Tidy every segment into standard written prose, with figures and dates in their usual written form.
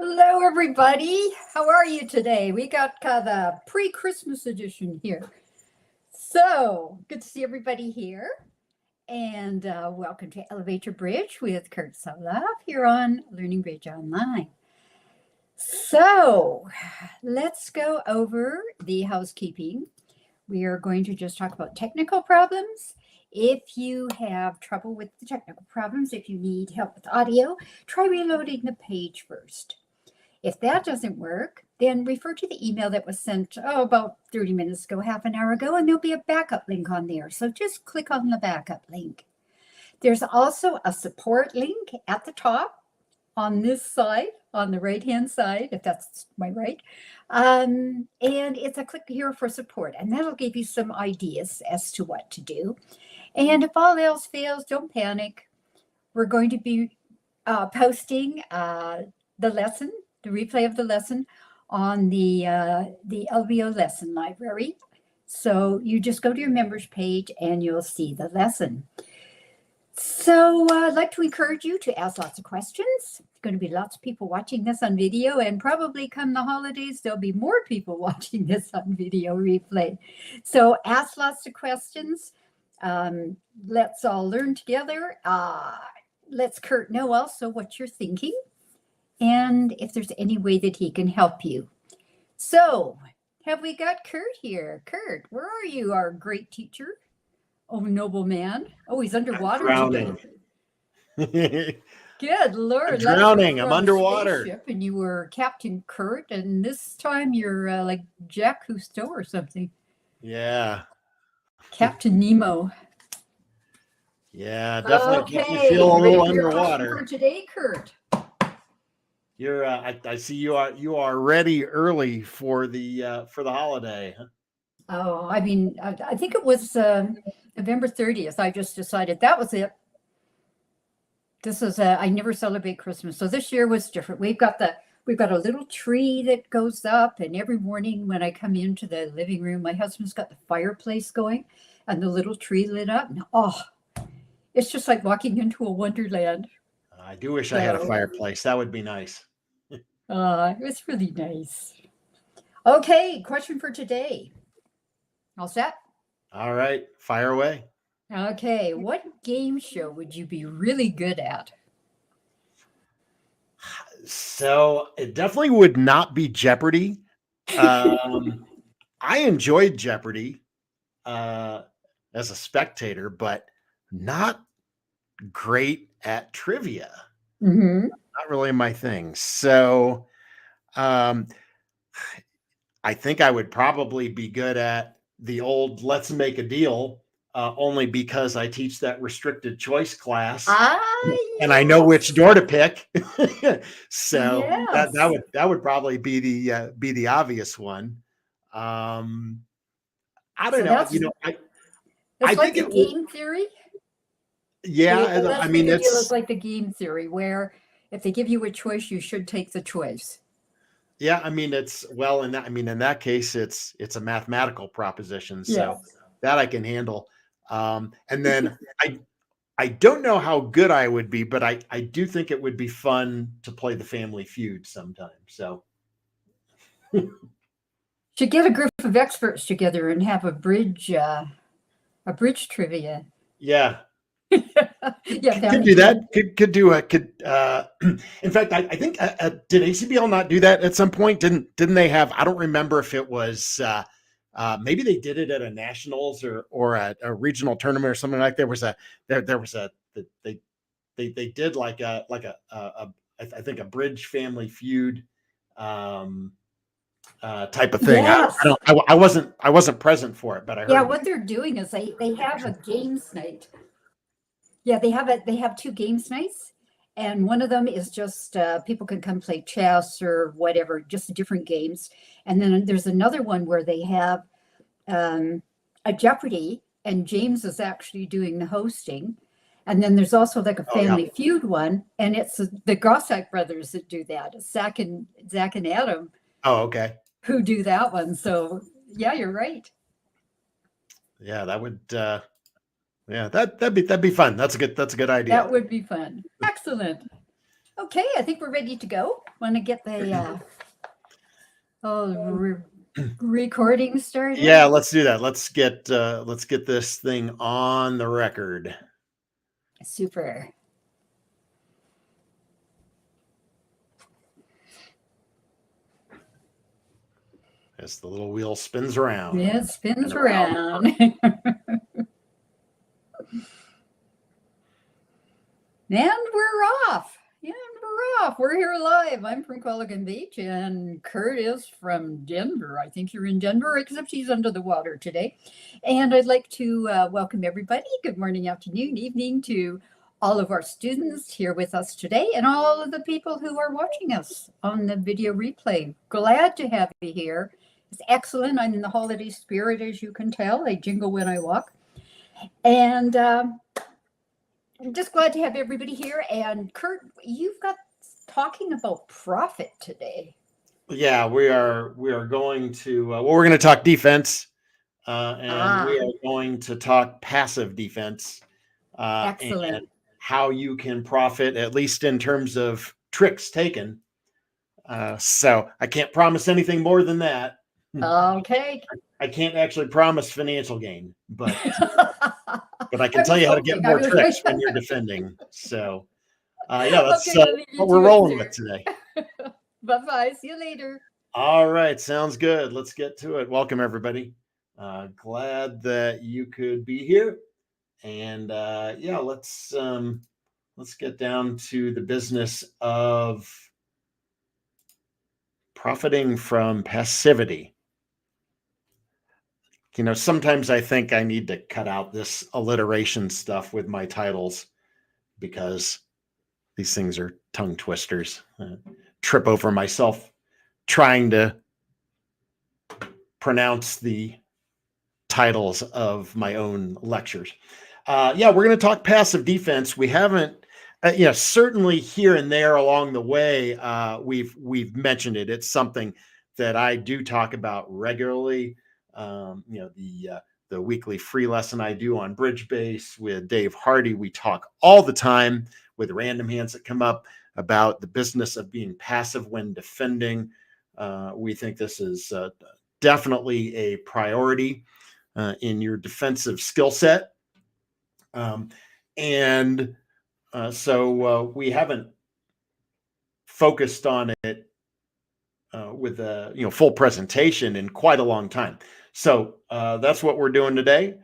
Hello, everybody. How are you today? We got the pre-Christmas edition here. So good to see everybody here. And welcome to Elevator Bridge with Kurt Solove here on Learning Bridge Online. So let's go over the housekeeping. We are going to just talk about technical problems. If you have trouble with the technical problems, if you need help with audio, try reloading the page first. If that doesn't work, then refer to the email that was sent about 30 minutes ago, half an hour ago, and there'll be a backup link on there. So just click on the backup link. There's also a support link at the top on this side, on the right-hand side, if that's my right. And it's a click here for support, and that'll give you some ideas as to what to do. And if all else fails, don't panic. We're going to be posting the lesson, the replay of the lesson on the LBO lesson library. So you just go to your members page and you'll see the lesson. So I'd like to encourage you to ask lots of questions. There's going to be lots of people watching this on video, and probably come the holidays, there'll be more people watching this on video replay. So ask lots of questions. Let's all learn together. Let's Kurt know also what you're thinking, and if there's any way that he can help you. So have we got Kurt here? Kurt, where are you, our great teacher? Oh, noble man. Oh, he's underwater. Drowning. Good Lord. I'm drowning. I'm underwater. And you were Captain Kurt, and this time you're like Jack Cousteau or something. Yeah. Captain Nemo. Yeah, definitely feel a little underwater. For today, Kurt. You're I see you are ready early for the holiday. Huh? Oh, I mean, I think it was November 30th. I just decided that was it. This is I never celebrate Christmas, so this year was different. We've got a little tree that goes up, and every morning when I come into the living room, my husband's got the fireplace going, and the little tree lit up. And, it's just like walking into a wonderland. I do wish I had a fireplace. That would be nice. It was really nice. Okay, question for today. All set? All right, fire away. Okay, what game show would you be really good at? So it definitely would not be Jeopardy. I enjoyed Jeopardy as a spectator, but not great at trivia. Mm-hmm. Not really my thing. So I think I would probably be good at the old Let's Make a Deal, only because I teach that restricted choice class, and I know which door to pick. So yes. that would probably be the obvious one. I don't know. I think it's game theory. Yeah, I mean, it's like the game theory where if they give you a choice, you should take the choice. Yeah, I mean, in that case, it's a mathematical proposition, so that I can handle. And then I don't know how good I would be, but I do think it would be fun to play the Family Feud sometime. So should get a group of experts together and have a bridge trivia. Yeah. Yeah, could do that. Could do. In fact, I think did ACBL not do that at some point? Didn't they have? I don't remember if it was. Maybe they did it at a nationals or at a regional tournament or something like that. They did like a I think a bridge Family Feud type of thing. Yes. I wasn't present for it, but I heard. Yeah, what they're doing is they have a games night. Yeah, they have two games nights, and one of them is just people can come play chess or whatever, just different games. And then there's another one where they have a Jeopardy, and James is actually doing the hosting. And then there's also like a Family Feud one, and it's the Grossack brothers that do that. Zach and Adam. Oh, okay. Who do that one? So yeah, you're right. Yeah, that would. Yeah, that'd be fun. That's a good idea. That would be fun. Excellent. Okay, I think we're ready to go. Want to get the recording started? Yeah, let's do that. Let's get this thing on the record. Super. As the little wheel spins around. Yeah, it spins around. And we're off. We're here live. I'm from Qualicum Beach, and Kurt is from Denver. I think you're in Denver, except he's under the water today. And I'd like to welcome everybody. Good morning, afternoon, evening to all of our students here with us today and all of the people who are watching us on the video replay. Glad to have you here. It's excellent. I'm in the holiday spirit, as you can tell. I jingle when I walk. And I'm just glad to have everybody here. And Kurt, you've got talking about profit today. Yeah, we are going to we're going to talk defense, and we are going to talk passive defense. Excellent. And how you can profit, at least in terms of tricks taken. So I can't promise anything more than that. Okay. I can't actually promise financial gain, but I can tell you how to get more tricks when you're defending. So yeah, that's what we're rolling with today. Bye-bye. See you later. All right. Sounds good. Let's get to it. Welcome, everybody. Glad that you could be here. And yeah, let's get down to the business of profiting from passivity. You know, sometimes I think I need to cut out this alliteration stuff with my titles because these things are tongue twisters. Trip over myself trying to pronounce the titles of my own lectures. Yeah, we're going to talk passive defense. We haven't, certainly here and there along the way, we've mentioned it. It's something that I do talk about regularly. The weekly free lesson I do on Bridge Base with Dave Hardy, we talk all the time with random hands that come up about the business of being passive when defending. We think this is definitely a priority in your defensive skill set. So we haven't focused on it with a full presentation in quite a long time. So that's what we're doing today.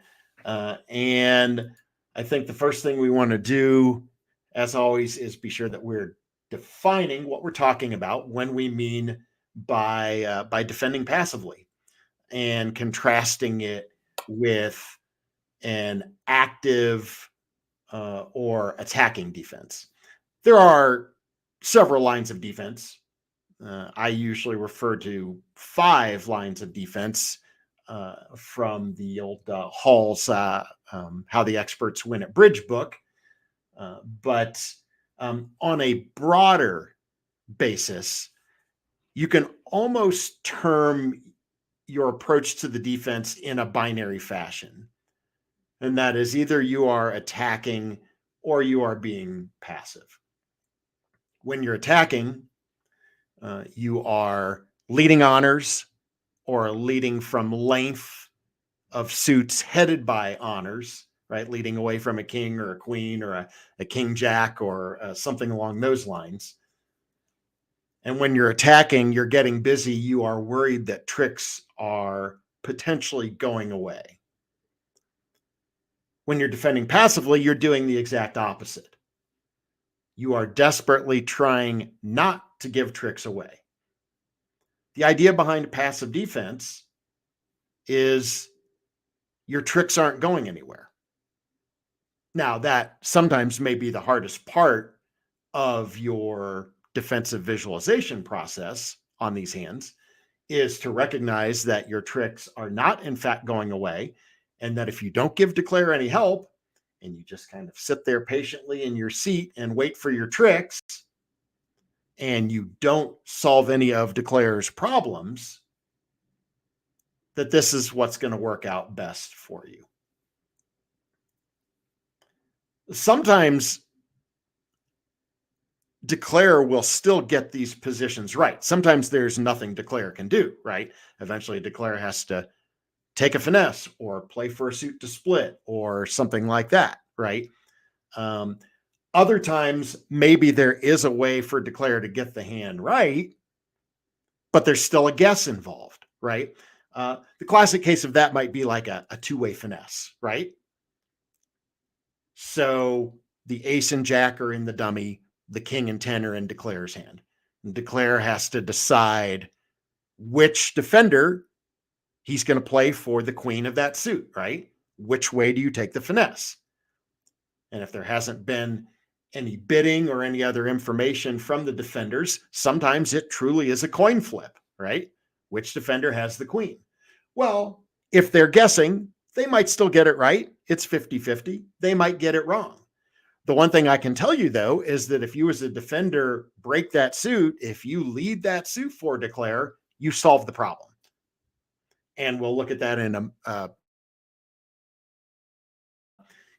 And I think the first thing we want to do, as always, is be sure that we're defining what we're talking about when we mean by defending passively and contrasting it with an active or attacking defense. There are several lines of defense. I usually refer to 5 lines of defense from the old Hall's How the Experts Win at Bridge book. But on a broader basis, you can almost term your approach to the defense in a binary fashion. And that is either you are attacking or you are being passive. When you're attacking, you are leading honors or leading from length of suits headed by honors, right? Leading away from a king or a queen or a king jack or something along those lines. And when you're attacking, you're getting busy. You are worried that tricks are potentially going away. When you're defending passively, you're doing the exact opposite. You are desperately trying not to give tricks away. The idea behind passive defense is your tricks aren't going anywhere. Now, that sometimes may be the hardest part of your defensive visualization process on these hands, is to recognize that your tricks are not, in fact, going away, and that if you don't give Declare any help, and you just kind of sit there patiently in your seat and wait for your tricks, and you don't solve any of Declare's problems, that this is what's going to work out best for you. Sometimes declare will still get these positions right. Sometimes there's nothing declare can do, right? Eventually declare has to take a finesse or play for a suit to split or something like that, right? Other times, maybe there is a way for declare to get the hand right, but there's still a guess involved, right? The classic case of that might be like a two-way finesse, right? So the ace and jack are in the dummy, the king and 10 are in declare's hand. And declare has to decide which defender he's going to play for the queen of that suit, right? Which way do you take the finesse? And if there hasn't been any bidding or any other information from the defenders, sometimes it truly is a coin flip, right? Which defender has the queen? Well, if they're guessing, they might still get it right. It's 50-50. They might get it wrong. The one thing I can tell you, though, is that if you as a defender break that suit, if you lead that suit for declare, you solve the problem. And we'll look at that in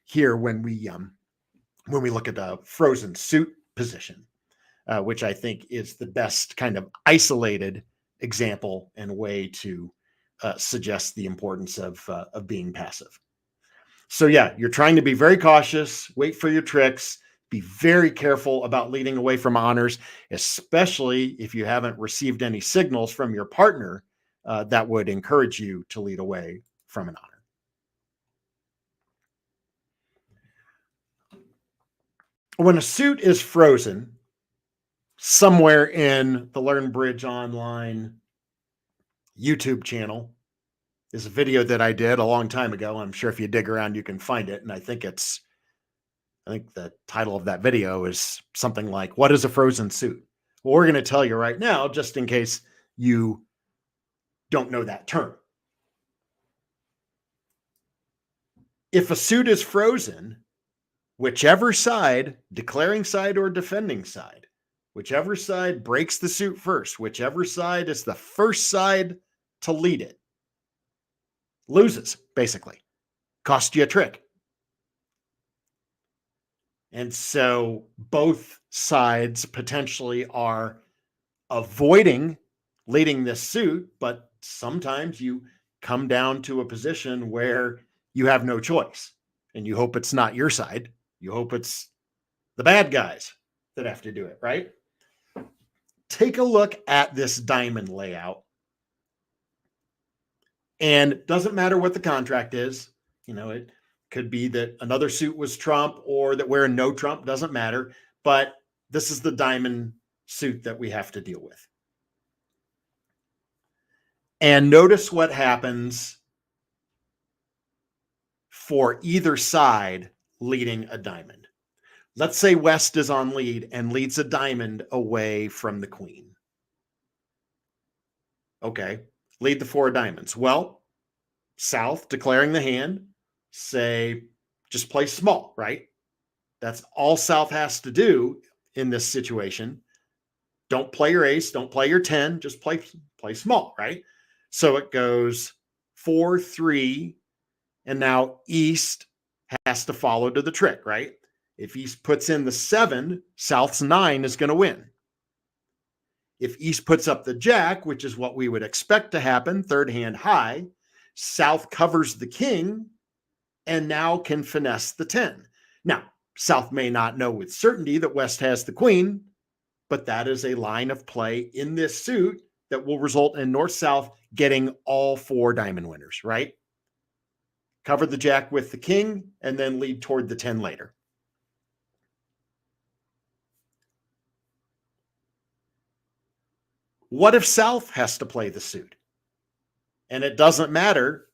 here when we look at the frozen suit position, which I think is the best kind of isolated example and way to suggest the importance of being passive. So yeah, you're trying to be very cautious, wait for your tricks, be very careful about leading away from honors, especially if you haven't received any signals from your partner that would encourage you to lead away from an honor. When a suit is frozen, somewhere in the Learn Bridge Online YouTube channel is a video that I did a long time ago. I'm sure if you dig around, you can find it. And I think the title of that video is something like, "What is a frozen suit?" Well, we're going to tell you right now, just in case you don't know that term. If a suit is frozen, whichever side, declaring side or defending side, whichever side breaks the suit first, whichever side is the first side to lead it, loses, basically. Cost you a trick. And so both sides potentially are avoiding leading this suit, but sometimes you come down to a position where you have no choice and you hope it's not your side. You hope it's the bad guys that have to do it, right? Take a look at this diamond layout. And it doesn't matter what the contract is. It could be that another suit was trump or that we're no trump, doesn't matter. But this is the diamond suit that we have to deal with. And notice what happens for either side leading a diamond. Let's say West is on lead and leads a diamond away from the queen. Okay, lead the 4 diamonds. Well, South declaring the hand, say, just play small, right? That's all South has to do in this situation. Don't play your ace, don't play your 10, just play small, right? So it goes 4-3, and now East has to follow to the trick, right? If East puts in the 7, South's 9 is going to win. If East puts up the jack, which is what we would expect to happen, third hand high, South covers the king and now can finesse the 10. Now, South may not know with certainty that West has the queen, but that is a line of play in this suit that will result in North-South getting all 4 diamond winners, right? Cover the jack with the king and then lead toward the 10 later. What if South has to play the suit? And it doesn't matter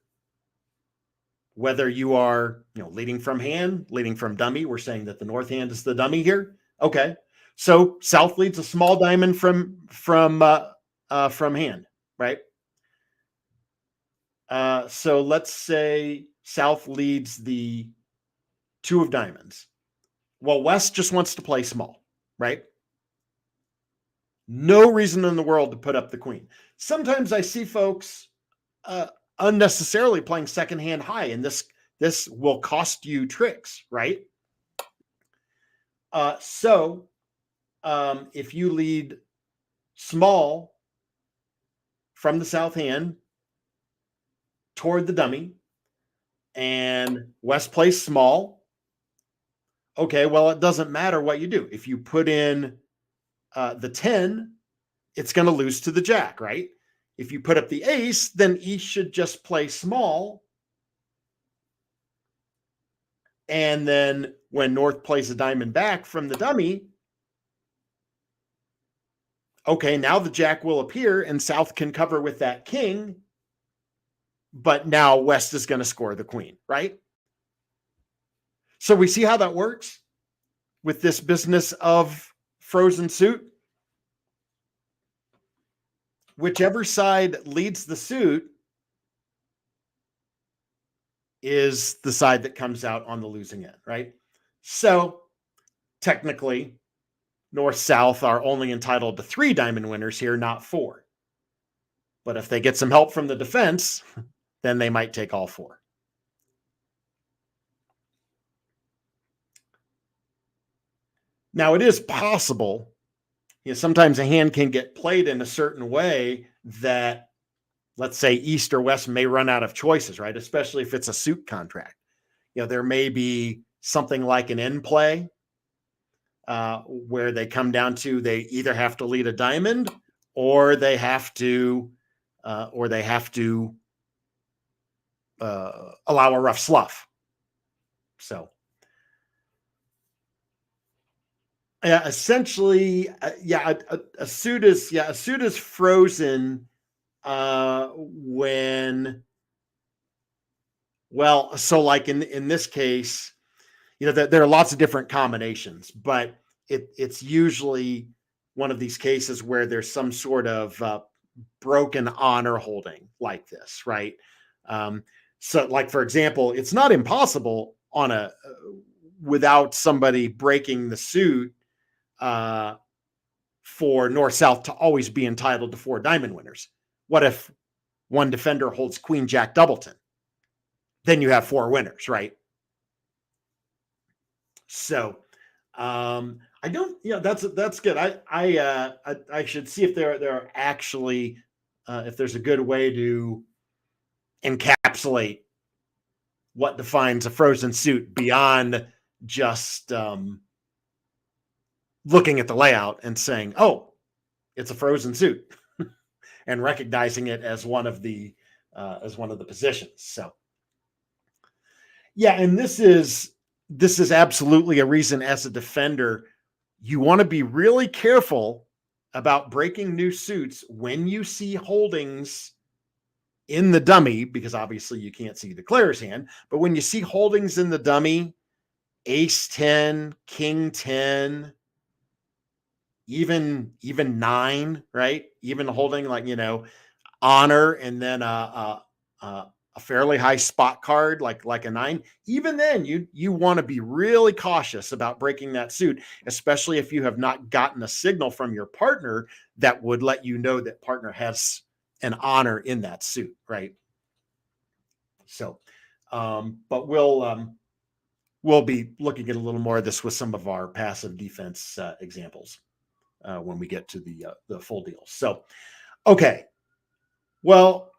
whether you are, leading from hand, leading from dummy. We're saying that the North hand is the dummy here. Okay. So South leads a small diamond from hand, right? So let's say South leads the 2 of diamonds. Well, West just wants to play small, right? No reason in the world to put up the queen. Sometimes I see folks unnecessarily playing second hand high, and this will cost you tricks, right? So if you lead small from the south hand toward the dummy and West plays small, okay, well, it doesn't matter what you do. If you put in the 10, it's going to lose to the jack, right? If you put up the ace, then East should just play small. And then when North plays a diamond back from the dummy, okay, now the jack will appear and South can cover with that king, but now West is going to score the queen, right? So we see how that works with this business of frozen suit. Whichever side leads the suit is the side that comes out on the losing end, right? So technically, North-South are only entitled to 3 diamond winners here, not 4. But if they get some help from the defense, then they might take all 4. Now, it is possible, sometimes a hand can get played in a certain way that, let's say, East or West may run out of choices, right? Especially if it's a suit contract. There may be something like an end play where they come down to they either have to lead a diamond or they have to allow a rough slough. So yeah, essentially, a suit is frozen when, well, so like in this case, there are lots of different combinations, but it's usually one of these cases where there's some sort of broken honor holding like this, right? So, like for example, it's not impossible on without somebody breaking the suit for North-South to always be entitled to 4 diamond winners. What if one defender holds Queen Jack Doubleton? Then you have 4 winners, right? So I don't, that's good. I should see if there are actually if there's a good way to encapsulate what defines a frozen suit beyond just looking at the layout and saying, oh, it's a frozen suit and recognizing it as one of the positions. So yeah, and this is absolutely a reason as a defender you want to be really careful about breaking new suits when you see holdings in the dummy, because obviously you can't see the declarer's hand, but when you see holdings in the dummy, ace 10, king 10, even 9, right? Even holding like, honor and then a fairly high spot card like a 9, even then you want to be really cautious about breaking that suit, especially if you have not gotten a signal from your partner that would let you know that partner has an honor in that suit, right? So but we'll be looking at a little more of this with some of our passive defense examples when we get to the full deal. So okay, well,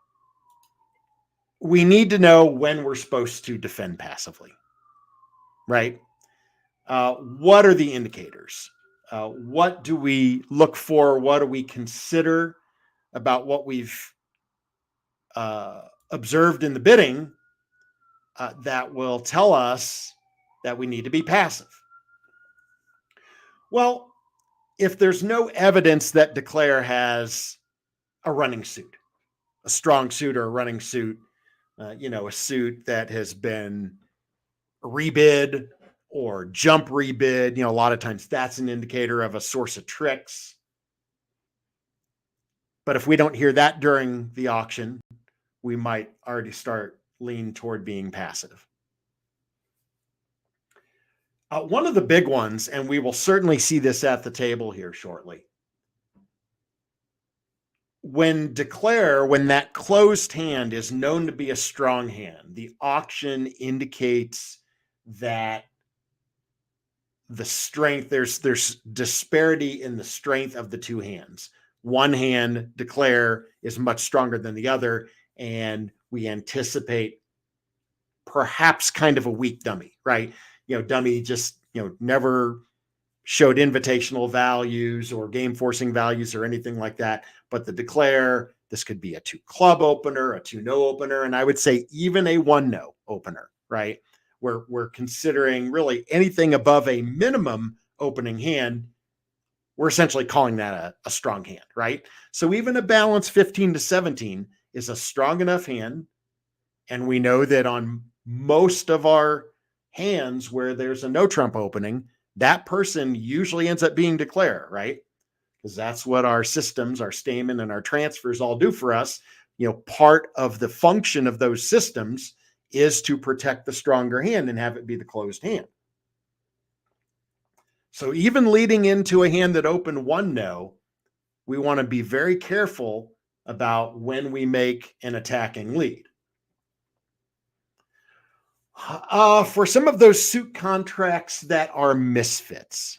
we need to know when we're supposed to defend passively, right? What are the indicators? What do we look for? What do we consider about what we've observed in the bidding that will tell us that we need to be passive? Well, if there's no evidence that declare has a running suit, a strong suit or a running suit, a suit that has been rebid or jump rebid, a lot of times that's an indicator of a source of tricks. But if we don't hear that during the auction, we might already start lean toward being passive. One of the big ones, and we will certainly see this at the table here shortly, when that closed hand is known to be a strong hand, the auction indicates that the strength, there's disparity in the strength of the two hands. One hand, declare, is much stronger than the other, and we anticipate perhaps kind of a weak dummy, right? Dummy just, never showed invitational values or game forcing values or anything like that. But the declare, this could be a 2 club opener, a 2 no opener, and I would say even a 1 no opener, right? We're considering really anything above a minimum opening hand. We're essentially calling that a strong hand, right? So even a balance 15 to 17 is a strong enough hand. And we know that on most of our hands where there's a no trump opening, that person usually ends up being declare, right? Because that's what our systems, our stamen, and our transfers all do for us. Part of the function of those systems is to protect the stronger hand and have it be the closed hand. So even leading into a hand that opened 1 no, we want to be very careful about when we make an attacking lead. For some of those suit contracts that are misfits,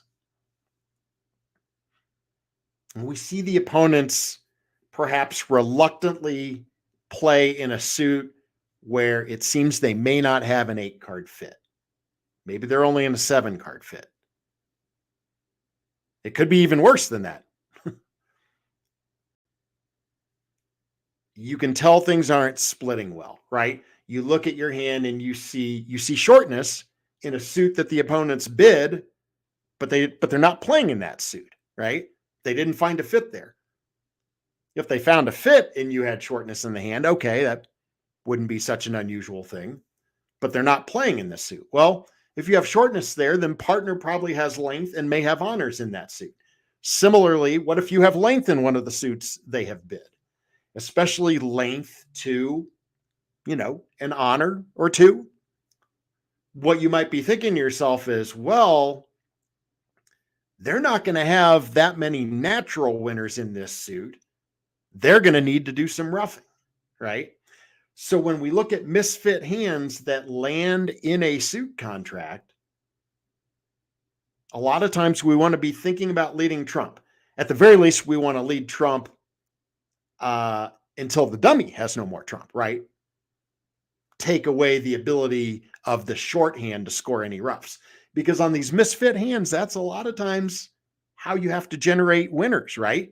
we see the opponents perhaps reluctantly play in a suit where it seems they may not have an 8-card fit. Maybe they're only in a 7-card fit. It could be even worse than that. You can tell things aren't splitting well, right? You look at your hand and you see shortness in a suit that the opponents bid, but they're not playing in that suit, right? They didn't find a fit there. If they found a fit and you had shortness in the hand, okay, that wouldn't be such an unusual thing, but they're not playing in the suit. Well, if you have shortness there, then partner probably has length and may have honors in that suit. Similarly, what if you have length in one of the suits they have bid, especially length to, an honor or 2? What you might be thinking to yourself is, well, they're not going to have that many natural winners in this suit. They're going to need to do some roughing, right? So when we look at misfit hands that land in a suit contract, a lot of times we want to be thinking about leading trump. At the very least, we want to lead trump until the dummy has no more trump, right? Take away the ability of the shorthand to score any roughs. Because on these misfit hands, that's a lot of times how you have to generate winners, right?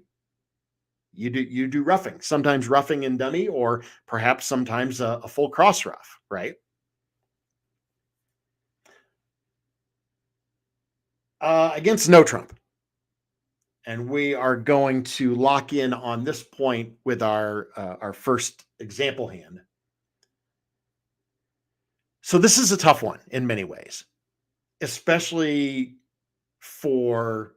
You do roughing, sometimes roughing in dummy, or perhaps sometimes a full cross rough, right? Against no trump. And we are going to lock in on this point with our first example hand. So this is a tough one in many ways, especially for,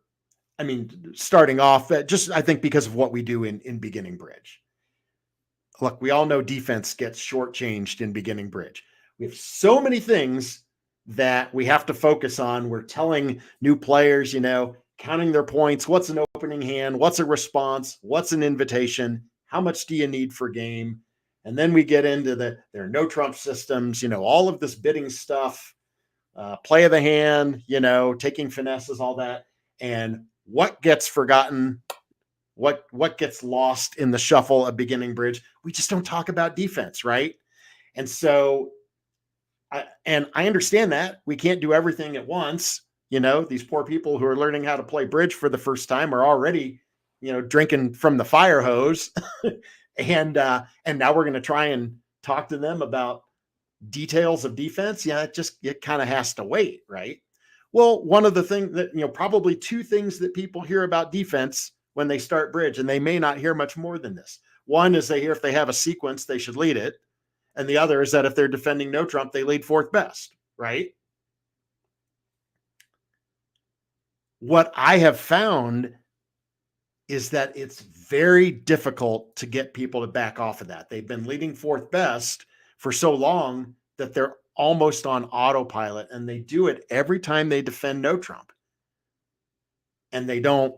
starting off just, I think, because of what we do in beginning bridge. Look, we all know defense gets shortchanged in beginning bridge. We have so many things that we have to focus on. We're telling new players, counting their points. What's an opening hand? What's a response? What's an invitation? How much do you need for game? And then we get into there are no trump systems, all of this bidding stuff, play of the hand, taking finesses, all that. And what gets forgotten, what gets lost in the shuffle of beginning bridge? We just don't talk about defense, right? And so, I understand that we can't do everything at once. These poor people who are learning how to play bridge for the first time are already, drinking from the fire hose. and now we're going to try and talk to them about details of defense. Yeah, it kind of has to wait, right? Well, one of the things that, probably 2 things that people hear about defense when they start bridge, and they may not hear much more than this. One is they hear if they have a sequence, they should lead it. And the other is that if they're defending no trump, they lead 4th best, right? What I have found is that it's very difficult to get people to back off of that. They've been leading 4th best for so long that they're almost on autopilot, and they do it every time they defend no trump. And they don't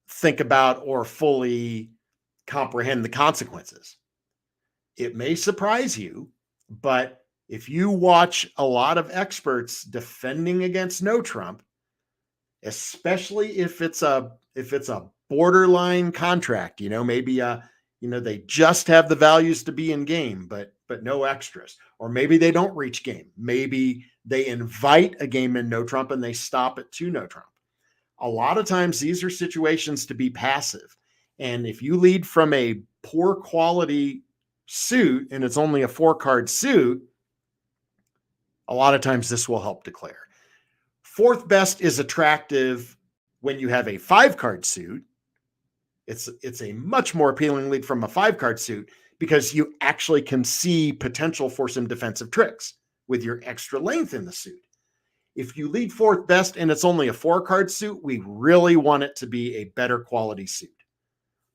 think about or fully comprehend the consequences. It may surprise you, but if you watch a lot of experts defending against no trump, especially if it's a borderline contract, maybe they just have the values to be in game, but no extras. Or maybe they don't reach game. Maybe they invite a game in no trump and they stop at 2 no trump. A lot of times these are situations to be passive. And if you lead from a poor quality suit and it's only a 4-card suit, a lot of times this will help declare. 4th best is attractive when you have a 5-card suit. It's a much more appealing lead from a 5-card suit because you actually can see potential for some defensive tricks with your extra length in the suit. If you lead 4th best and it's only a 4-card suit, we really want it to be a better quality suit.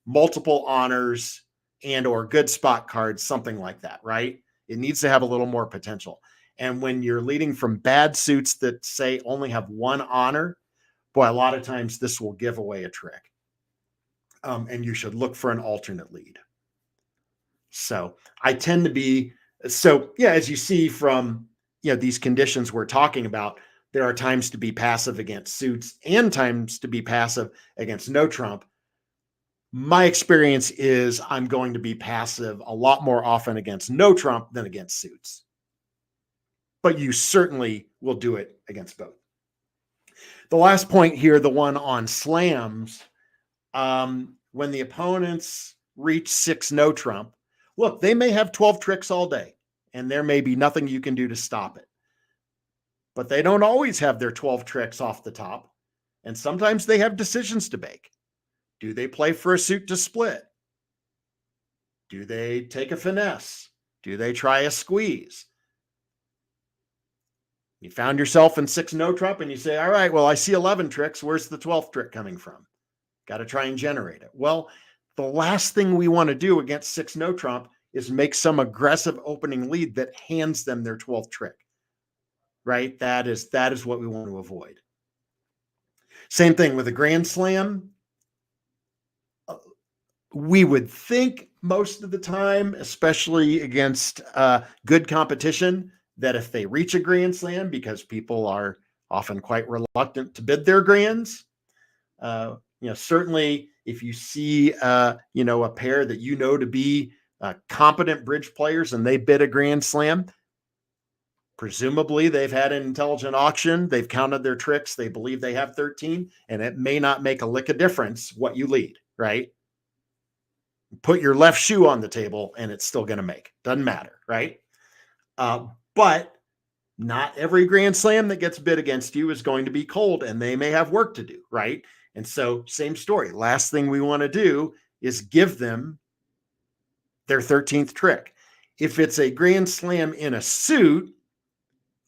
Multiple honors and or good spot cards, something like that, right? It needs to have a little more potential. And when you're leading from bad suits that say only have 1 honor, boy, a lot of times this will give away a trick. And you should look for an alternate lead. So I tend to be, as you see from, these conditions we're talking about, there are times to be passive against suits and times to be passive against no trump. My experience is I'm going to be passive a lot more often against no trump than against suits. But you certainly will do it against both. The last point here, the one on slams, when the opponents reach 6 no trump, look, they may have 12 tricks all day, and there may be nothing you can do to stop it. But they don't always have their 12 tricks off the top, and sometimes they have decisions to make. Do they play for a suit to split? Do they take a finesse? Do they try a squeeze? You found yourself in 6 no trump and you say, all right, well, I see 11 tricks. Where's the 12th trick coming from? Got to try and generate it. Well, the last thing we want to do against 6 no trump is make some aggressive opening lead that hands them their 12th trick, right? That is what we want to avoid. Same thing with a grand slam. We would think most of the time, especially against good competition, that if they reach a grand slam, because people are often quite reluctant to bid their grands, certainly if you see, a pair that to be competent bridge players and they bid a grand slam, presumably they've had an intelligent auction, they've counted their tricks, they believe they have 13, and it may not make a lick of difference what you lead, right? Put your left shoe on the table and it's still going to make. Doesn't matter, right? But not every grand slam that gets bid against you is going to be cold, and they may have work to do, right? And so same story. Last thing we want to do is give them their 13th trick. If it's a grand slam in a suit,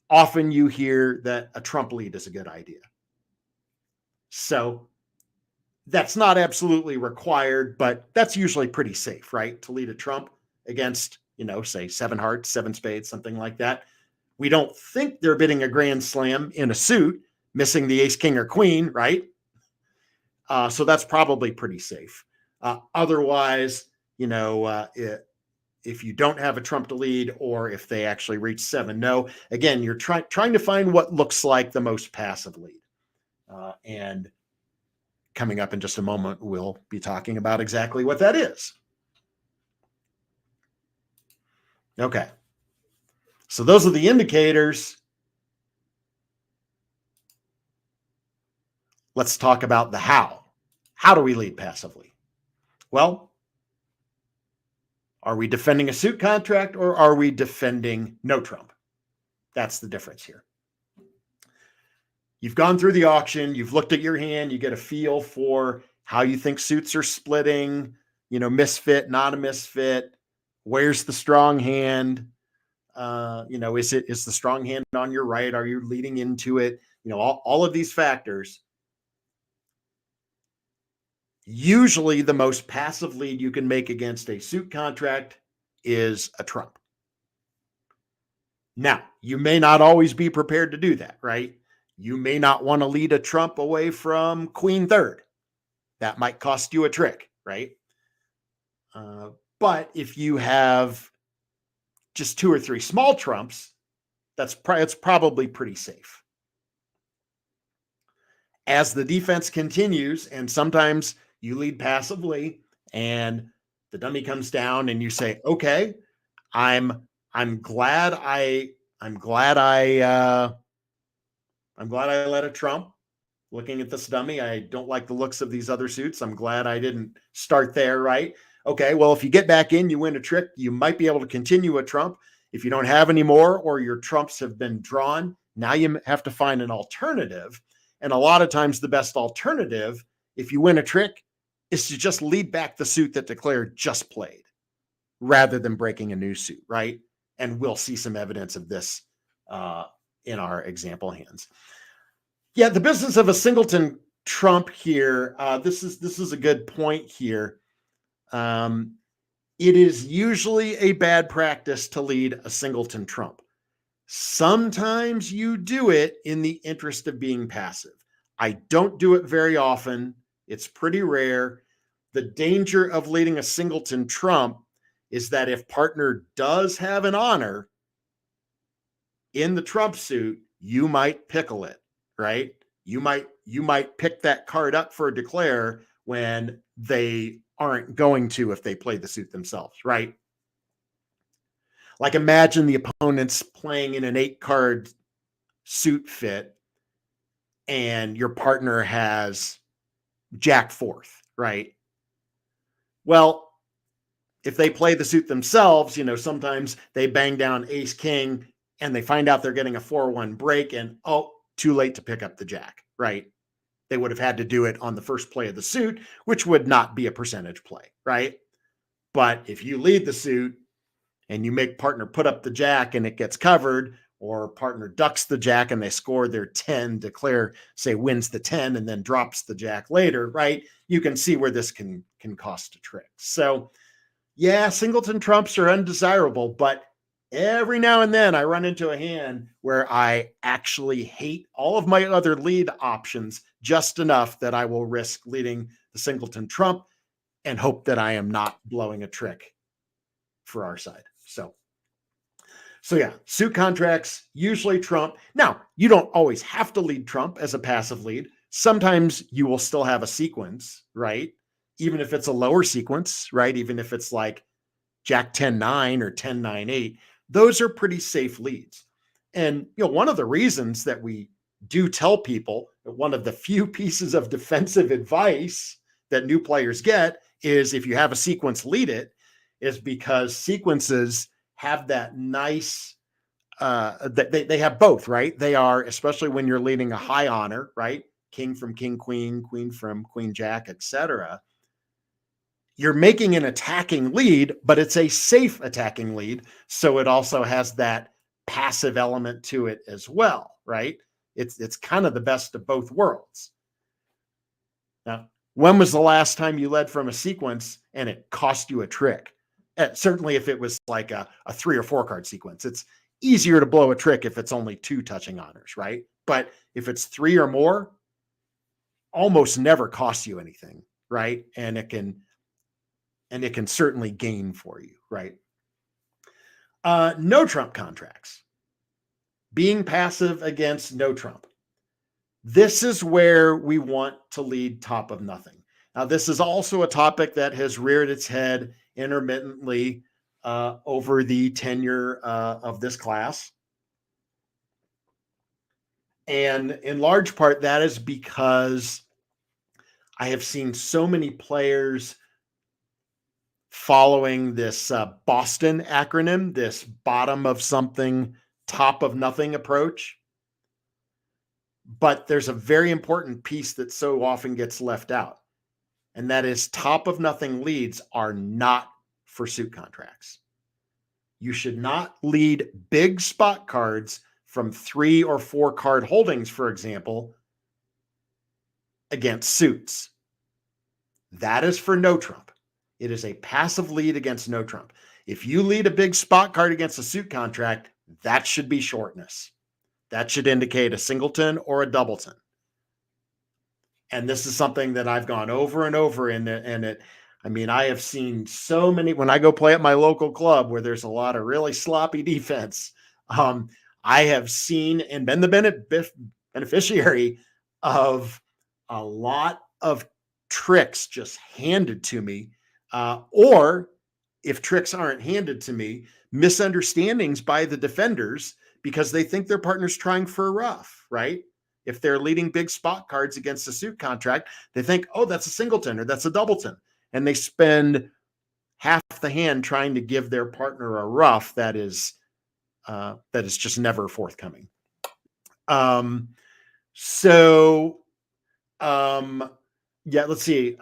often you hear that a trump lead is a good idea. So that's not absolutely required, but that's usually pretty safe, right? To lead a trump against, say 7 hearts, 7 spades, something like that. We don't think they're bidding a grand slam in a suit, missing the ace, king, or queen, right? So that's probably pretty safe. Otherwise, if you don't have a trump to lead, or if they actually reach 7 no, again, you're trying to find what looks like the most passive lead. And coming up in just a moment, we'll be talking about exactly what that is. Okay. So those are the indicators. Let's talk about the how. How do we lead passively? Well, are we defending a suit contract or are we defending no trump? That's the difference here. You've gone through the auction, you've looked at your hand, you get a feel for how you think suits are splitting, misfit, not a misfit, where's the strong hand, is the strong hand on your right, are you leading into it, all of these factors. Usually the most passive lead you can make against a suit contract is a trump. Now, you may not always be prepared to do that, right? You may not want to lead a trump away from queen third. That might cost you a trick, right? But if you have just 2 or 3 small trumps, it's probably pretty safe. as the defense continues, and sometimes you lead passively and the dummy comes down and you say, okay, I'm glad I let it trump. Looking at this dummy, I don't like the looks of these other suits. I'm glad I didn't start there, right? Okay, well, if you get back in, you win a trick, you might be able to continue a trump. If you don't have any more or your trumps have been drawn, now you have to find an alternative. And a lot of times the best alternative, if you win a trick, is to just lead back the suit that declare just played rather than breaking a new suit, right? And we'll see some evidence of this in our example hands. Yeah, the business of a singleton trump here. This is a good point here. It is usually a bad practice to lead a singleton trump. Sometimes you do it in the interest of being passive. I don't do it very often. It's pretty rare. The danger of leading a singleton trump is that if partner does have an honor in the trump suit, you might pickle it, right? You might pick that card up for a declare when they aren't going to if they play the suit themselves, right? Like imagine the opponent's playing in an 8-card suit fit and your partner has Jack 4th, right? Well, if they play the suit themselves, sometimes they bang down ace king and they find out they're getting a 4-1 break and, oh, too late to pick up the jack, right? They would have had to do it on the first play of the suit, which would not be a percentage play, right? But if you lead the suit and you make partner put up the jack and it gets covered, or partner ducks the jack and they score their 10, declare, say, wins the 10 and then drops the jack later, right? You can see where this can cost a trick. So yeah, singleton trumps are undesirable, but every now and then I run into a hand where I actually hate all of my other lead options just enough that I will risk leading the singleton trump and hope that I am not blowing a trick for our side. So yeah, suit contracts usually trump. Now, you don't always have to lead trump as a passive lead. Sometimes you will still have a sequence, right? Even if it's a lower sequence, right? Even if it's like Jack 10-9 or 10-9-8, those are pretty safe leads. And one of the reasons that we do tell people that one of the few pieces of defensive advice that new players get is if you have a sequence, lead it, is because sequences have that nice, they have both, right? They are, especially when you're leading a high honor, right? King from king, queen from queen, jack, etc. You're making an attacking lead, but it's a safe attacking lead. So it also has that passive element to it as well, right? It's kind of the best of both worlds. Now, when was the last time you led from a sequence and it cost you a trick? Certainly if it was like a 3 or 4 card sequence, it's easier to blow a trick if it's only 2 touching honors, right? But if it's 3 or more, almost never costs you anything, right? And it can certainly gain for you, right? No trump contracts. Being passive against no trump. This is where we want to lead top of nothing. Now, this is also a topic that has reared its head intermittently over the tenure of this class. And in large part, that is because I have seen so many players following this Boston acronym, this bottom of something, top of nothing approach. But there's a very important piece that so often gets left out. And that is top of nothing leads are not for suit contracts. You should not lead big spot cards from 3 or 4 card holdings, for example, against suits. That is for no trump. It is a passive lead against no trump. If you lead a big spot card against a suit contract, that should be shortness. That should indicate a singleton or a doubleton. And this is something that I've gone over and over I have seen so many, when I go play at my local club where there's a lot of really sloppy defense, I have seen and been the beneficiary of a lot of tricks just handed to me, or if tricks aren't handed to me, misunderstandings by the defenders because they think their partner's trying for a rough, right? If they're leading big spot cards against a suit contract, they think, oh, that's a singleton or that's a doubleton. And they spend half the hand trying to give their partner a rough that is just never forthcoming. So yeah, let's see.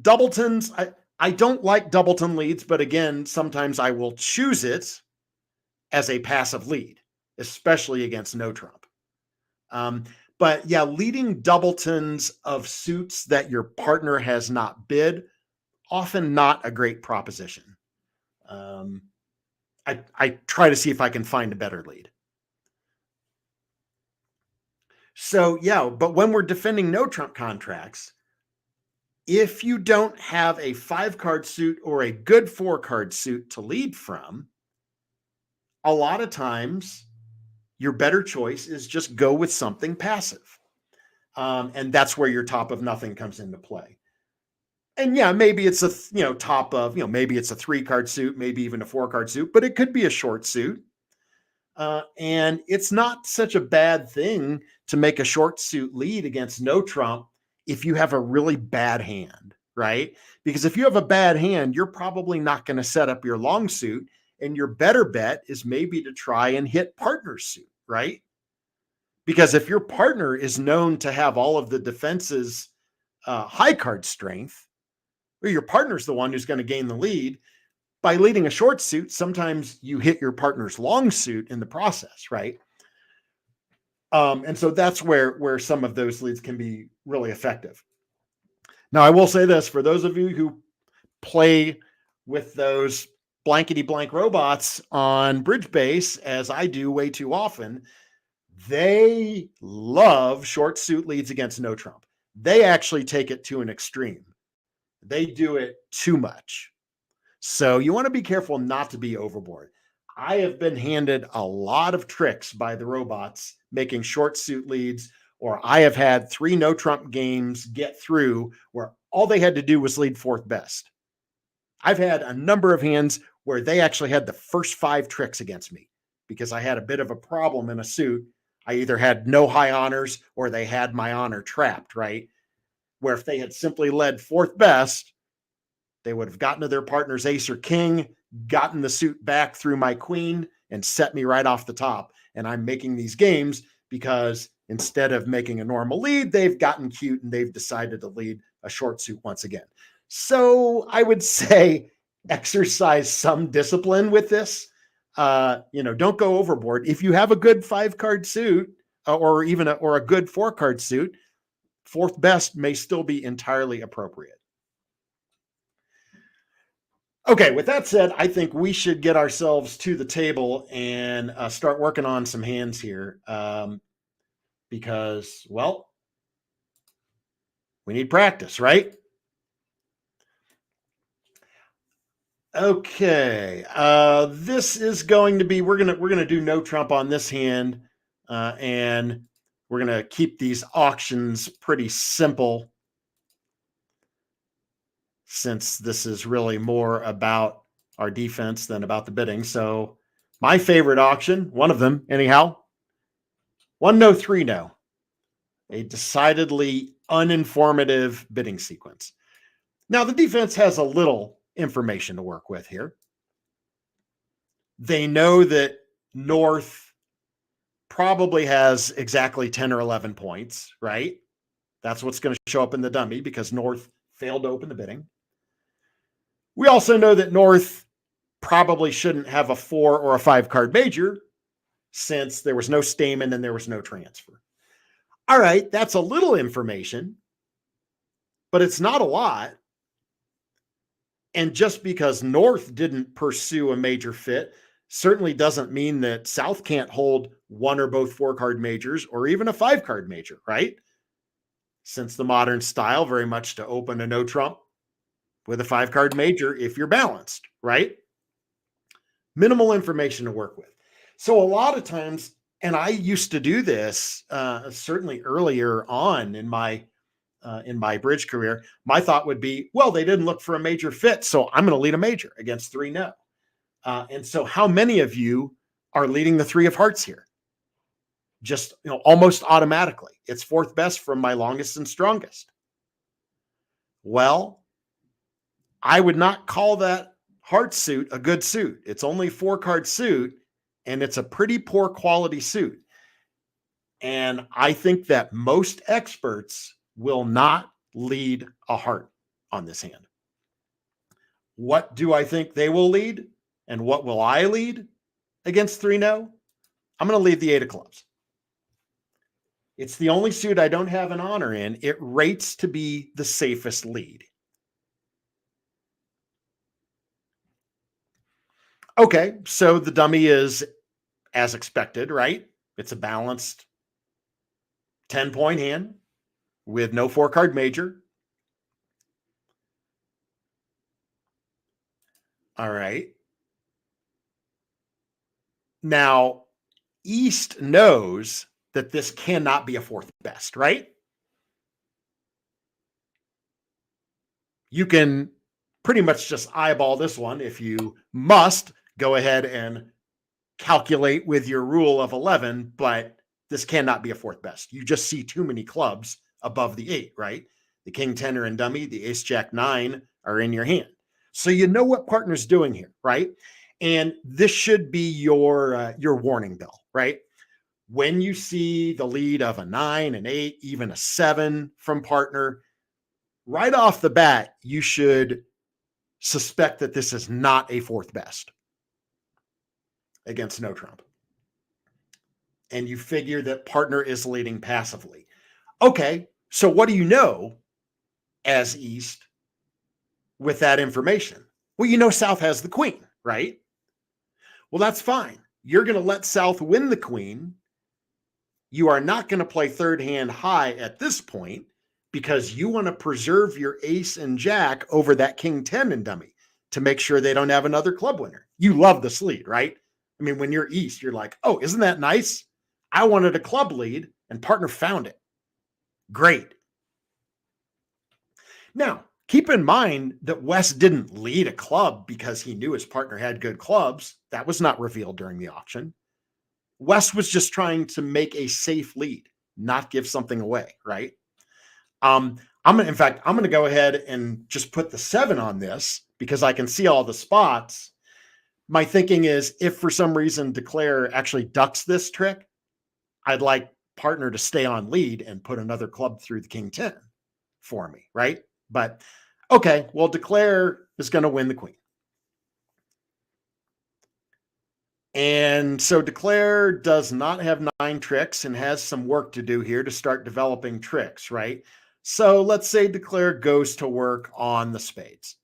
Doubletons, I don't like doubleton leads, but again, sometimes I will choose it as a passive lead, especially against no trump. But yeah, leading doubletons of suits that your partner has not bid, often not a great proposition. I try to see if I can find a better lead. So yeah, but when we're defending no trump contracts, if you don't have a 5-card suit or a good 4-card suit to lead from, a lot of times your better choice is just go with something passive. And that's where your top of nothing comes into play. And yeah, maybe it's a, top of, maybe it's a 3-card suit, maybe even a 4-card suit, but it could be a short suit. And it's not such a bad thing to make a short suit lead against no trump if you have a really bad hand, right? Because if you have a bad hand, you're probably not going to set up your long suit, and your better bet is maybe to try and hit partner suit, right? Because if your partner is known to have all of the defense's high card strength, or your partner's the one who's going to gain the lead, by leading a short suit, sometimes you hit your partner's long suit in the process, right? And so that's where some of those leads can be really effective. Now, I will say this, for those of you who play with those blankety blank robots on bridge base, as I do way too often, they love short suit leads against no trump. They actually take it to an extreme. They do it too much. So you want to be careful not to be overboard. I have been handed a lot of tricks by the robots making short suit leads, or I have had 3 no trump games get through where all they had to do was lead 4th best. I've had a number of hands where they actually had the first 5 tricks against me because I had a bit of a problem in a suit. I either had no high honors or they had my honor trapped, right? Where if they had simply led 4th best, they would have gotten to their partner's ace or king, gotten the suit back through my queen, and set me right off the top. And I'm making these games because instead of making a normal lead, they've gotten cute and they've decided to lead a short suit once again. So I would say exercise some discipline with this. Don't go overboard. If you have a good 5-card suit or even a good 4-card suit, 4th best may still be entirely appropriate. Okay, with that said, I think we should get ourselves to the table and start working on some hands here because, well, we need practice, right? Okay, this is going to be, we're gonna do no trump on this hand, and we're gonna keep these auctions pretty simple, since this is really more about our defense than about the bidding. So my favorite auction, one of them anyhow, 1 no 3 no, a decidedly uninformative bidding sequence. Now the defense has a little information to work with here. They know that North probably has exactly 10 or 11 points, right? That's what's going to show up in the dummy because North failed to open the bidding. We also know that North probably shouldn't have a 4 or a 5-card major since there was no stamen and there was no transfer. All right, that's a little information, but it's not a lot. And just because North didn't pursue a major fit certainly doesn't mean that South can't hold 1 or both 4-card majors or even a 5-card major, right? Since the modern style very much to open a no trump with a 5-card major if you're balanced, right? Minimal information to work with. So a lot of times, and I used to do this certainly earlier on in my in my bridge career, my thought would be, well, they didn't look for a major fit, so I'm going to lead a major against 3 no. And so how many of you are leading the 3 of hearts here? Just, almost automatically. It's 4th best from my longest and strongest. Well, I would not call that heart suit a good suit. It's only 4-card suit, and it's a pretty poor quality suit. And I think that most experts will not lead a heart on this hand. What do I think they will lead? And what will I lead against 3 no? I'm going to lead the 8 of clubs. It's the only suit I don't have an honor in. It rates to be the safest lead. Okay, so the dummy is as expected, right? It's a balanced 10-point hand with no 4-card major. All right. Now, East knows that this cannot be a 4th best, right? You can pretty much just eyeball this one. If you must, go ahead and calculate with your rule of 11, but this cannot be a 4th best. You just see too many clubs above the 8, right? The king 10 are in dummy, the ace jack 9 are in your hand. So you know what partner's doing here, right? And this should be your warning bell, right? When you see the lead of a 9, an 8, even a 7 from partner, right off the bat, you should suspect that this is not a 4th best against no trump. And you figure that partner is leading passively. Okay, so what do you know as East with that information? Well, you know South has the queen, right? Well, that's fine. You're going to let South win the queen. You are not going to play 3rd hand high at this point because you want to preserve your ace and jack over that king 10 in dummy to make sure they don't have another club winner. You love this lead, right? I mean, when you're East, you're like, oh, isn't that nice? I wanted a club lead and partner found it. Great. Now, keep in mind that West didn't lead a club because he knew his partner had good clubs. That was not revealed during the auction. West was just trying to make a safe lead, not give something away, right? I'm going to go ahead and just put the 7 on this because I can see all the spots. My thinking is if for some reason Declare actually ducks this trick, I'd like partner to stay on lead and put another club through the king 10 for me, right? But okay, well, Declare is going to win the queen. And so Declare does not have 9 tricks and has some work to do here to start developing tricks, right? So let's say Declare goes to work on the spades,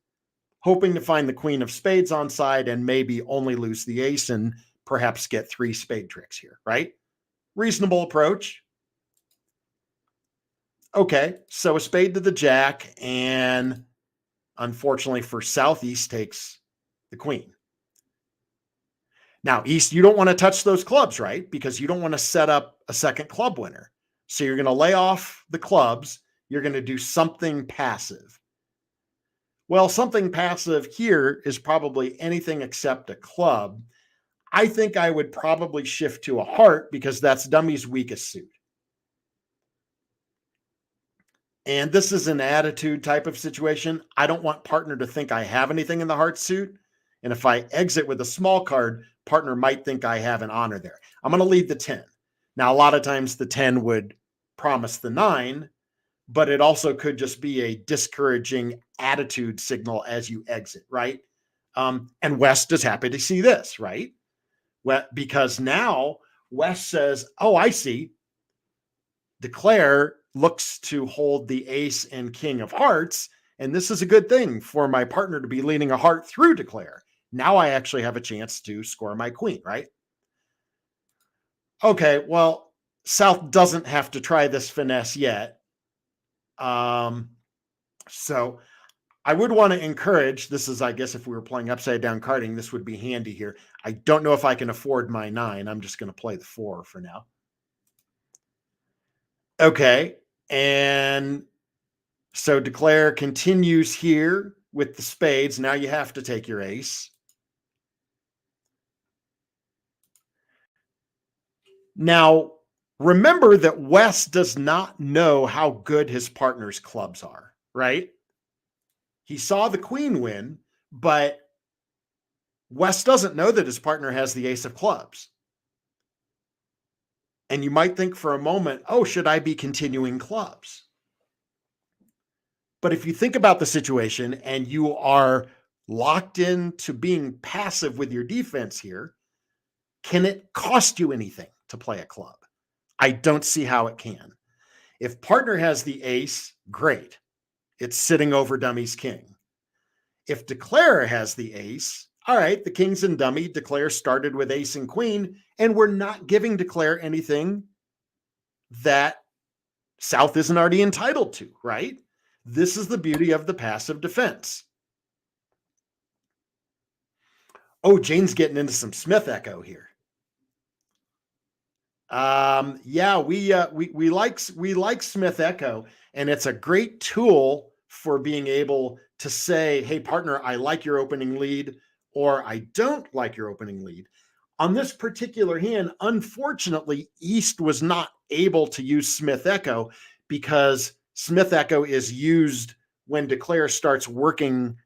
hoping to find the queen of spades on side and maybe only lose the ace and perhaps get 3 spade tricks here, right? Reasonable approach. Okay, so a spade to the jack, and unfortunately for South, East takes the queen. Now, East, you don't want to touch those clubs, right? Because you don't want to set up a second club winner. So you're going to lay off the clubs. You're going to do something passive. Well, something passive here is probably anything except a club. I think I would probably shift to a heart because that's dummy's weakest suit. And this is an attitude type of situation. I don't want partner to think I have anything in the heart suit. And if I exit with a small card, partner might think I have an honor there. I'm going to lead the 10. Now, a lot of times the 10 would promise the 9, but it also could just be a discouraging attitude signal as you exit, right? And West is happy to see this, right? Well, because now West says, oh, I see. Declare looks to hold the ace and king of hearts, and this is a good thing for my partner to be leading a heart through Declare. Now I actually have a chance to score my queen, right? Okay, well, South doesn't have to try this finesse yet. So I would want to encourage, this is, I guess, if we were playing upside down carding, this would be handy here. I don't know if I can afford my 9. I'm just going to play the 4 for now. Okay, and So declare continues here with the spades. Now you have to take your ace. Now, remember that West does not know how good his partner's clubs are, right? He saw the queen win, but West doesn't know that his partner has the ace of clubs. And you might think for a moment, oh, should I be continuing clubs? But if you think about the situation and you are locked into being passive with your defense here, can it cost you anything to play a club? I don't see how it can. If partner has the ace, great. It's sitting over dummy's king. If declare has the ace, all right, the king's in dummy. Declare started with ace and queen, and we're not giving declare anything that South isn't already entitled to, right? This is the beauty of the passive defense. Oh, Jane's getting into some Smith echo here. Yeah, we like Smith echo, and it's a great tool for being able to say, hey, partner, I like your opening lead, or I don't like your opening lead. On this particular hand, unfortunately, East was not able to use Smith echo because Smith echo is used when declare starts working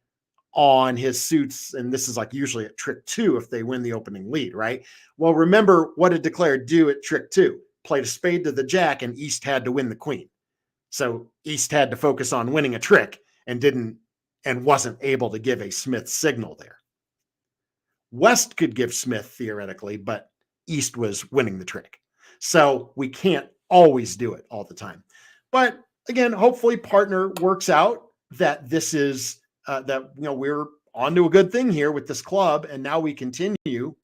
on his suits, and this is like usually at trick 2 if they win the opening lead, right? Well, remember, what did declare do at trick 2? Played a spade to the jack, and East had to win the queen. So East had to focus on winning a trick and wasn't able to give a Smith signal there. West could give Smith theoretically, but East was winning the trick. So we can't always do it all the time. But again, hopefully partner works out that this is that we're onto a good thing here with this club, and now we continue.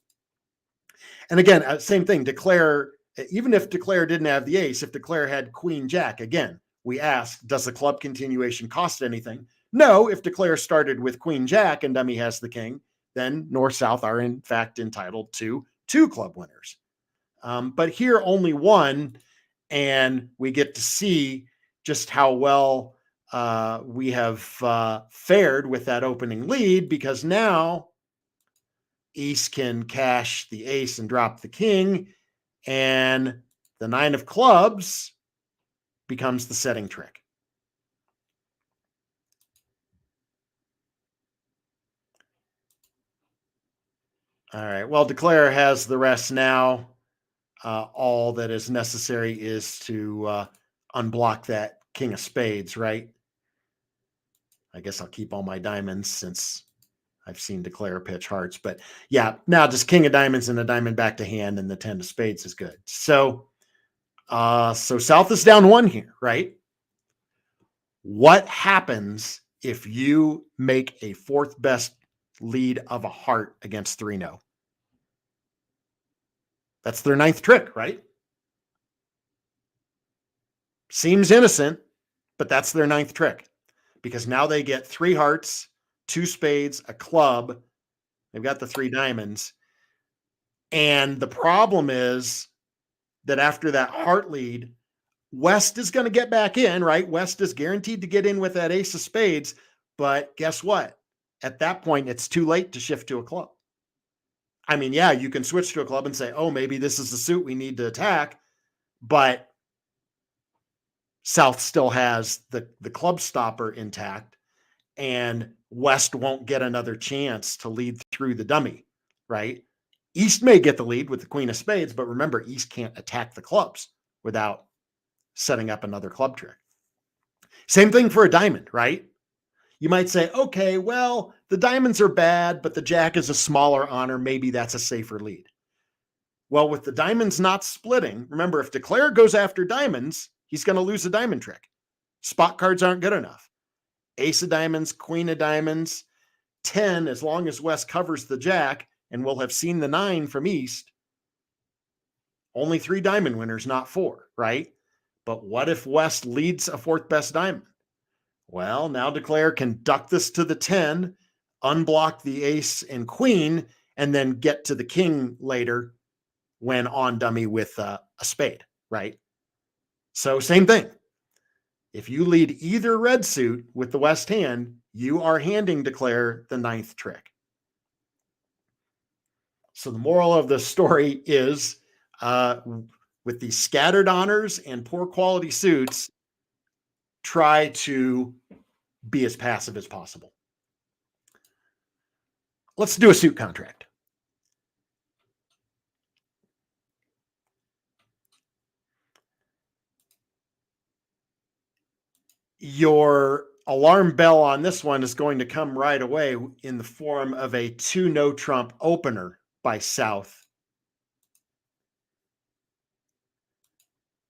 And again, same thing. Declare, even if declare didn't have the ace, if declare had queen jack, again, we ask, does the club continuation cost anything? No. If declare started with queen jack and dummy has the king, then North South are in fact entitled to 2 club winners. But here only 1, and we get to see just how well we have fared with that opening lead, because now East can cash the ace and drop the king, and the 9 of clubs becomes the setting trick. All right, well, declare has the rest now. All that is necessary is to unblock that king of spades, right? I guess I'll keep all my diamonds since I've seen declare pitch hearts. But yeah, now just king of diamonds and a diamond back to hand, and the 10 of spades is good. So South is down 1 here, right? What happens if you make a 4th best lead of a heart against 3-0? That's their 9th trick, right? Seems innocent, but that's their 9th trick, because now they get 3 hearts, 2 spades, a club. They've got the 3 diamonds. And the problem is that after that heart lead, West is going to get back in, right? West is guaranteed to get in with that ace of spades. But guess what? At that point, it's too late to shift to a club. I mean, yeah, you can switch to a club and say, oh, maybe this is the suit we need to attack. But South still has the club stopper intact, and West won't get another chance to lead through the dummy, right? East may get the lead with the queen of spades, but remember, East can't attack the clubs without setting up another club trick. Same thing for a diamond, right? You might say, okay, well, the diamonds are bad, but the jack is a smaller honor. Maybe that's a safer lead. Well, with the diamonds not splitting, remember, if declare goes after diamonds, he's going to lose a diamond trick. Spot cards aren't good enough. Ace of diamonds, queen of diamonds, 10, as long as West covers the jack, and we'll have seen the 9 from East. Only 3 diamond winners, not 4, right? But what if West leads a 4th best diamond? Well, now declare can duck this to the 10, unblock the ace and queen, and then get to the king later when on dummy with a spade, right? So same thing. If you lead either red suit with the West hand, you are handing Declare the 9th trick. So the moral of the story is, with these scattered honors and poor quality suits, try to be as passive as possible. Let's do a suit contract. Your alarm bell on this one is going to come right away in the form of a 2 no trump opener by South.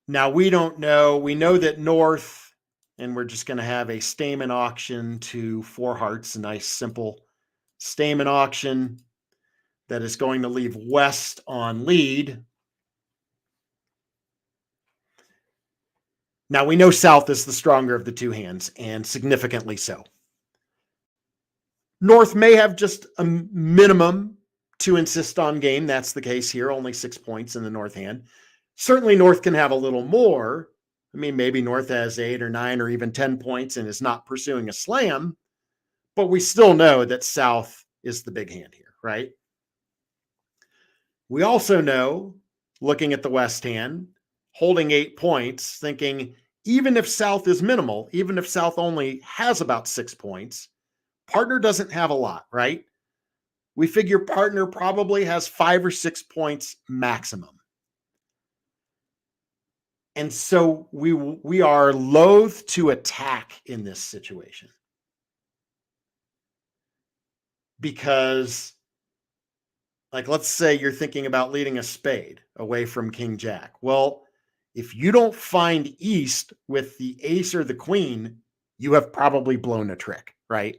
Now we don't know. We know that North, and we're just going to have a Stamen auction to 4 hearts, a nice simple Stamen auction that is going to leave West on lead. Now we know South is the stronger of the 2 hands, and significantly so. North may have just a minimum to insist on game. That's the case here, only 6 points in the North hand. Certainly North can have a little more. I mean, maybe North has 8 or 9 or even 10 points and is not pursuing a slam, but we still know that South is the big hand here, right? We also know, looking at the West hand, holding 8 points, thinking even if South is minimal, even if South only has about 6 points, partner doesn't have a lot, right? We figure partner probably has 5 or 6 points maximum. And so we are loath to attack in this situation. Because, like, let's say you're thinking about leading a spade away from King Jack. Well, if you don't find East with the ace or the queen, you have probably blown a trick, right?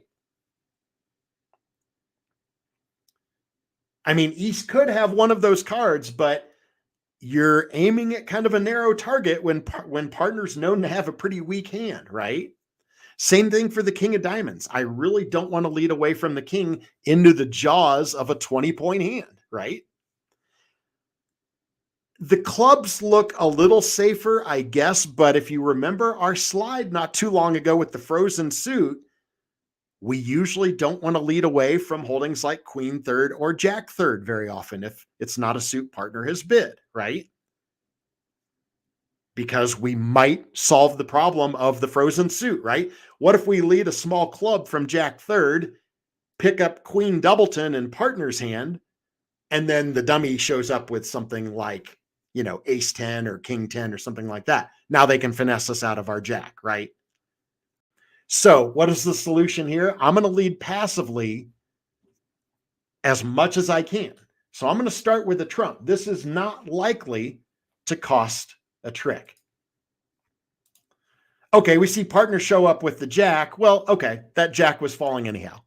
I mean, East could have one of those cards, but you're aiming at kind of a narrow target when partner's known to have a pretty weak hand, right? Same thing for the King of Diamonds. I really don't want to lead away from the king into the jaws of a 20-point hand, right? The clubs look a little safer, I guess, but if you remember our slide not too long ago with the frozen suit, we usually don't want to lead away from holdings like Queen third or Jack third very often if it's not a suit partner has bid, right? Because we might solve the problem of the frozen suit, right? What if we lead a small club from Jack third, pick up Queen Doubleton in partner's hand, and then the dummy shows up with something like, Ace 10 or King 10 or something like that. Now they can finesse us out of our Jack, right? So what is the solution here? I'm going to lead passively as much as I can. So I'm going to start with a trump. This is not likely to cost a trick. Okay, we see partner show up with the Jack. Well, okay, that Jack was falling anyhow,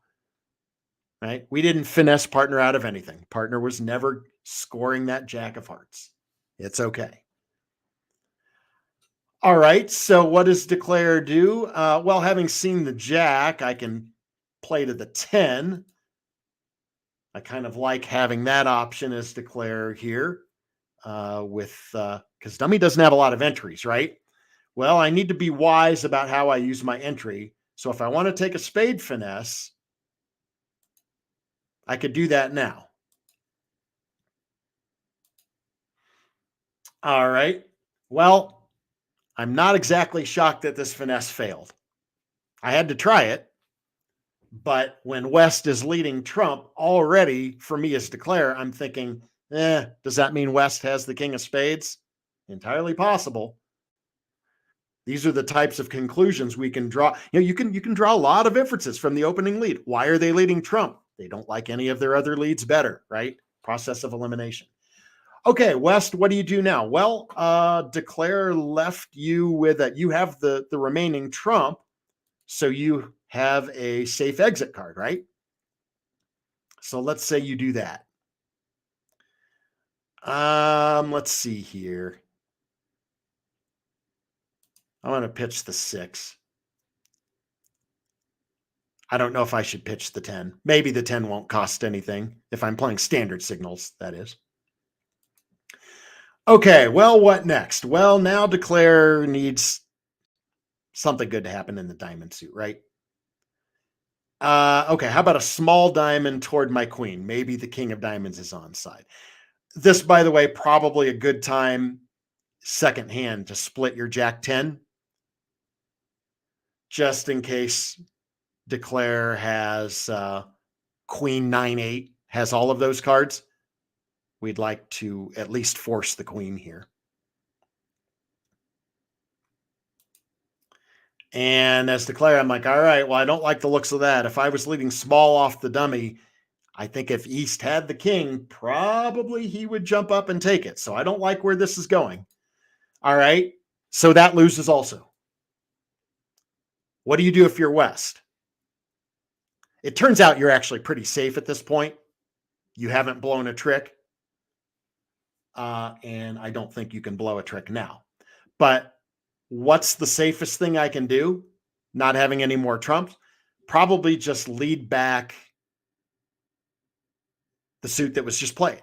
right? We didn't finesse partner out of anything. Partner was never scoring that Jack of hearts. It's okay. All right, so what does Declare do? Well, having seen the Jack, I can play to the 10. I kind of like having that option as Declare here because dummy doesn't have a lot of entries, right? Well, I need to be wise about how I use my entry. So if I want to take a spade finesse, I could do that now. All right. Well, I'm not exactly shocked that this finesse failed. I had to try it. But when West is leading trump already, for me as Declare, I'm thinking, does that mean West has the king of spades? Entirely possible. These are the types of conclusions we can draw. You can draw a lot of inferences from the opening lead. Why are they leading trump? They don't like any of their other leads better, right? Process of elimination. Okay, West, what do you do now? Well, Declare left you with you have the remaining trump, so you have a safe exit card, right? So let's say you do that. Let's see here. I want to pitch the 6. I don't know if I should pitch the 10. Maybe the 10 won't cost anything if I'm playing standard signals, that is. Okay, well, what next? Well, now Declare needs something good to happen in the diamond suit, right? Okay, how about a small diamond toward my queen? Maybe the king of diamonds is on side. This, by the way, probably a good time second hand to split your jack 10, just in case declare has queen 9-8, has all of those cards. We'd like to at least force the queen here. And as declare, I'm like, all right, well, I don't like the looks of that. If I was leading small off the dummy, I think if East had the king, probably he would jump up and take it. So I don't like where this is going. All right. So that loses also. What do you do if you're West? It turns out you're actually pretty safe at this point. You haven't blown a trick. And I don't think you can blow a trick now. But what's the safest thing I can do? Not having any more trumps? Probably just lead back the suit that was just played.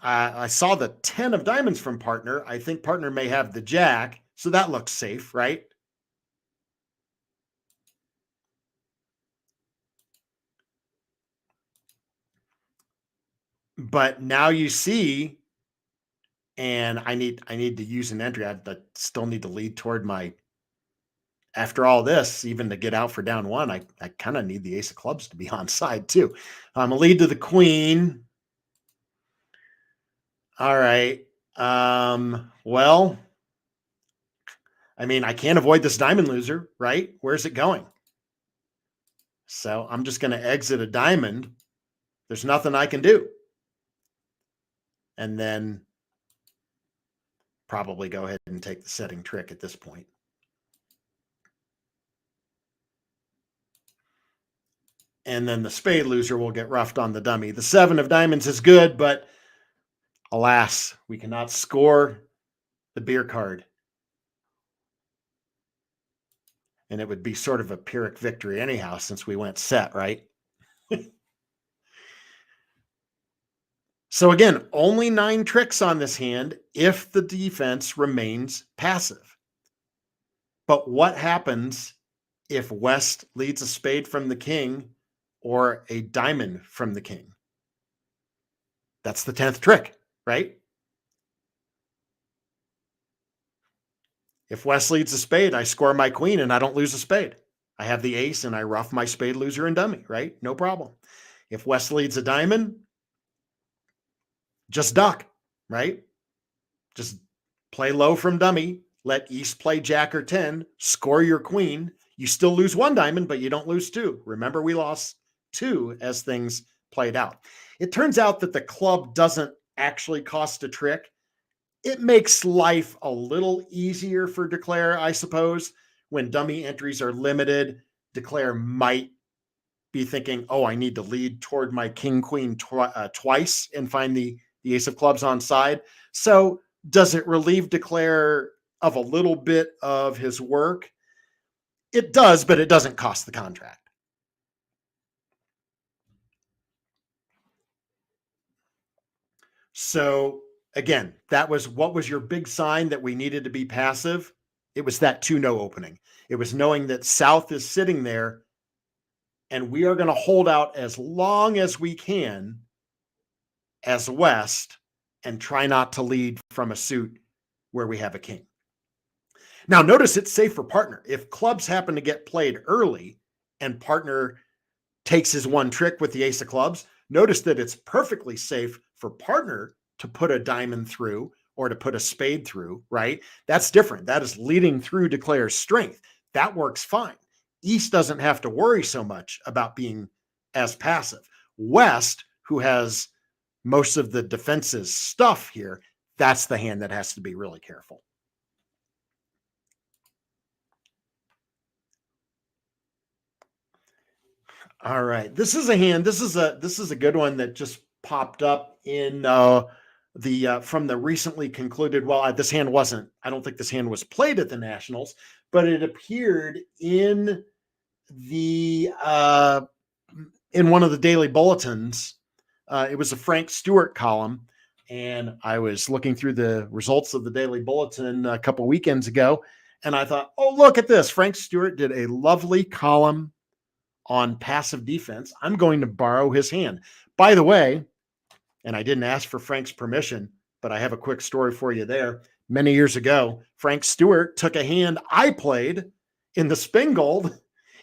I saw the 10 of diamonds from partner. I think partner may have the jack. So that looks safe, right? But now you see, and I need to use an entry. I still need to lead toward my, after all this, even to get out for down one, I kind of need the ace of clubs to be on side too. I'm a lead to the queen. All right. Well, I mean, I can't avoid this diamond loser, right? Where's it going? So I'm just going to exit a diamond. There's nothing I can do. And then probably go ahead and take the setting trick at this point. And then the spade loser will get roughed on the dummy. The 7 of diamonds is good, but alas, we cannot score the beer card. And it would be sort of a Pyrrhic victory anyhow, since we went set, right? So again, only 9 tricks on this hand if the defense remains passive. But what happens if West leads a spade from the king or a diamond from the king? That's the 10th trick, right? If West leads a spade, I score my queen and I don't lose a spade. I have the ace and I rough my spade loser and dummy, right? No problem. If West leads a diamond, just duck, right? Just play low from dummy. Let East play jack or 10, score your queen. You still lose 1 diamond, but you don't lose 2. Remember, we lost 2 as things played out. It turns out that the club doesn't actually cost a trick. It makes life a little easier for declare, I suppose. When dummy entries are limited, declare might be thinking, oh, I need to lead toward my king, queen twice and find the ace of clubs on side. So does it relieve declare of a little bit of his work? It does, but it doesn't cost the contract. So again, that was what was your big sign that we needed to be passive? It was that 2-no opening. It was knowing that South is sitting there and we are going to hold out as long as we can as West and try not to lead from a suit where we have a king. Now, notice it's safe for partner. If clubs happen to get played early and partner takes his 1 trick with the ace of clubs, notice that it's perfectly safe for partner to put a diamond through or to put a spade through, right? That's different. That is leading through declares strength. That works fine. East doesn't have to worry so much about being as passive. West, who has most of the defense's stuff here, that's the hand that has to be really careful. All right. This is a hand. This is a good one that just popped up in from the recently concluded. Well, this hand wasn't. I don't think this hand was played at the Nationals, but it appeared in the in one of the daily bulletins. It was a Frank Stewart column, and I was looking through the results of the daily bulletin a couple weekends ago, And I thought, oh, look at this. Frank Stewart did a lovely column on passive defense. I'm going to borrow his hand. By the way, and I didn't ask for Frank's permission, but I have a quick story for you there. Many years ago, Frank Stewart took a hand I played in the Spingold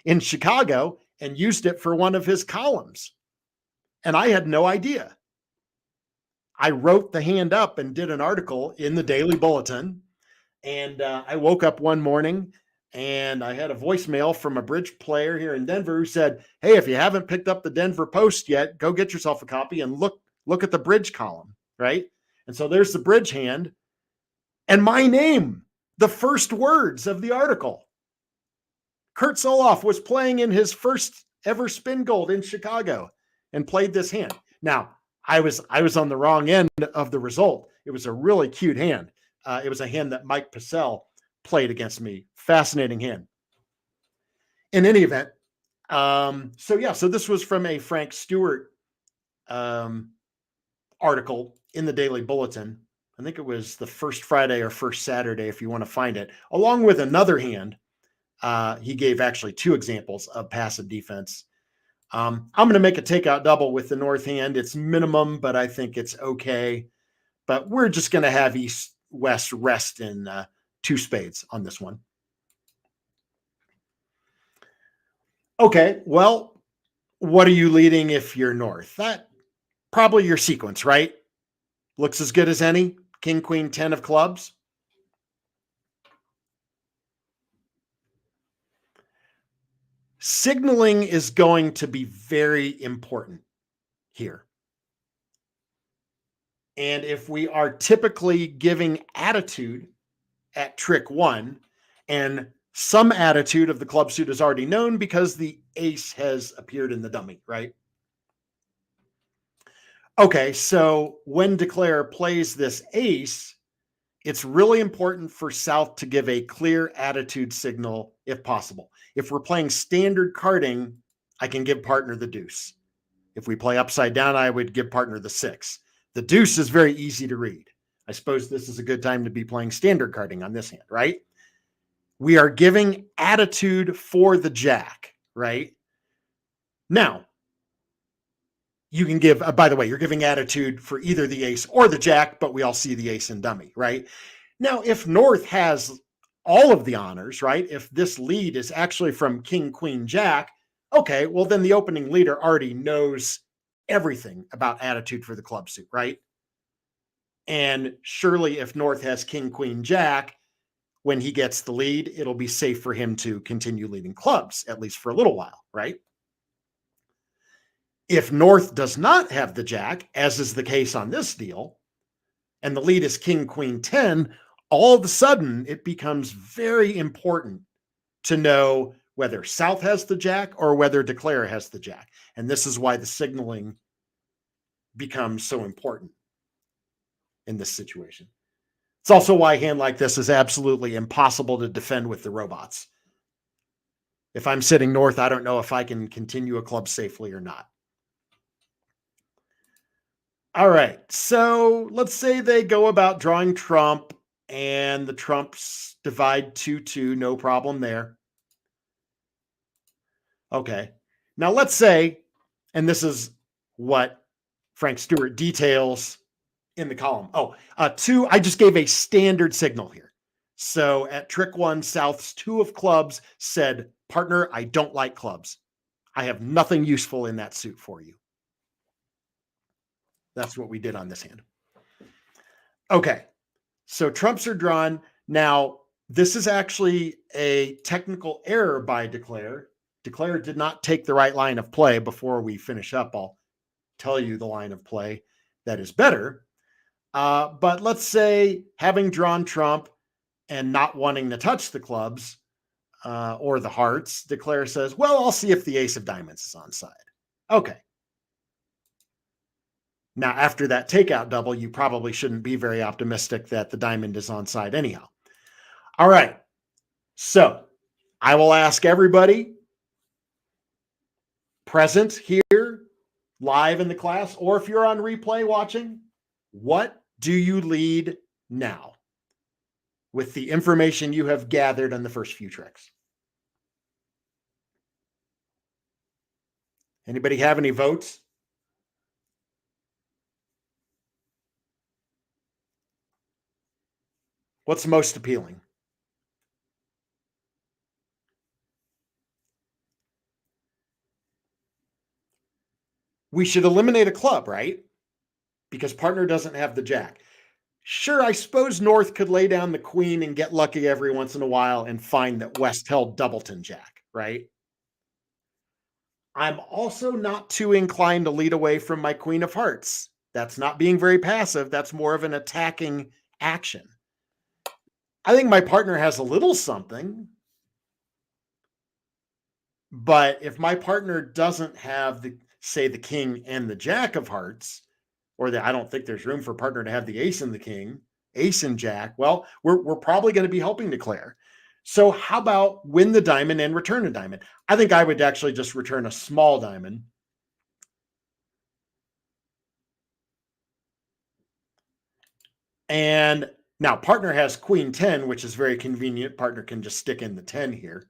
in Chicago and used it for one of his columns. And I had no idea. I wrote the hand up and did an article in the Daily Bulletin. And I woke up one morning and I had a voicemail from a bridge player here in Denver who said, hey, if you haven't picked up the Denver Post yet, go get yourself a copy and look at the bridge column, right? And so there's the bridge hand and my name, the first words of the article. Kurt Soloff was playing in his first ever Spingold in Chicago and played this hand. Now, I was on the wrong end of the result. It was a really cute hand. It was a hand that Mike Purcell played against me. Fascinating hand. In any event, so this was from a Frank Stewart article in the Daily Bulletin. I think it was the first Friday or first Saturday, if you want to find it, along with another hand. He gave actually two examples of passive defense. I'm going to make a takeout double with the north hand. It's minimum, but I think it's okay. But we're just going to have east-west rest in two spades on this one. Okay, well, what are you leading if you're north? That probably your sequence, right? Looks as good as any. King, queen, 10 of clubs. Signaling is going to be very important here. And if we are typically giving attitude at trick one, and some attitude of the club suit is already known because the ace has appeared in the dummy, right? Okay, so when Declare plays this ace, it's really important for South to give a clear attitude signal if possible. If we're playing standard carding, I can give partner the deuce. If we play upside down, I would give partner the 6. The deuce is very easy to read. I suppose this is a good time to be playing standard carding on this hand, right? We are giving attitude for the jack, right? Now, you can give, by the way, you're giving attitude for either the ace or the jack, but we all see the ace and dummy, right? Now, if North has all of the honors, right? If this lead is actually from king, queen, jack, okay, well, then the opening leader already knows everything about attitude for the club suit, right? And surely if North has king, queen, jack, when he gets the lead, it'll be safe for him to continue leading clubs, at least for a little while, right? If North does not have the jack, as is the case on this deal, and the lead is king, queen, 10, all of a sudden it becomes very important to know whether South has the jack or whether Declare has the jack. And this is why the signaling becomes so important in this situation. It's also why a hand like this is absolutely impossible to defend with the robots. If I'm sitting North, I don't know if I can continue a club safely or not. All right, so let's say they go about drawing trump and the trumps divide 2-2, no problem there. Okay, now let's say, and this is what Frank Stewart details in the column. Two, I just gave a standard signal here. So at trick one, South's 2 of clubs said, partner, I don't like clubs. I have nothing useful in that suit for you. That's what we did on this hand. Okay, so trumps are drawn. Now, this is actually a technical error by Declare. Declare did not take the right line of play. Before we finish up, I'll tell you the line of play that is better. But let's say having drawn trump and not wanting to touch the clubs or the hearts, Declare says, well, I'll see if the ace of diamonds is on side. Okay. Now, after that takeout double, you probably shouldn't be very optimistic that the diamond is on side anyhow. All right. So I will ask everybody present here, live in the class, or if you're on replay watching, what do you lead now? with the information you have gathered on the first few tricks? Anybody have any votes? What's most appealing? We should eliminate a club, right? Because partner doesn't have the jack. Sure, I suppose North could lay down the queen and get lucky every once in a while and find that West held doubleton jack, right? I'm also not too inclined to lead away from my queen of hearts. That's not being very passive. That's more of an attacking action. I think my partner has a little something, but if my partner doesn't have the, say, the king and the jack of hearts, or I don't think there's room for partner to have the ace and the king, ace and jack, well, we're probably going to be helping declare. So how about win the diamond and return a diamond? I think I would actually just return a small diamond. And now partner has queen 10, which is very convenient. Partner can just stick in the 10 here.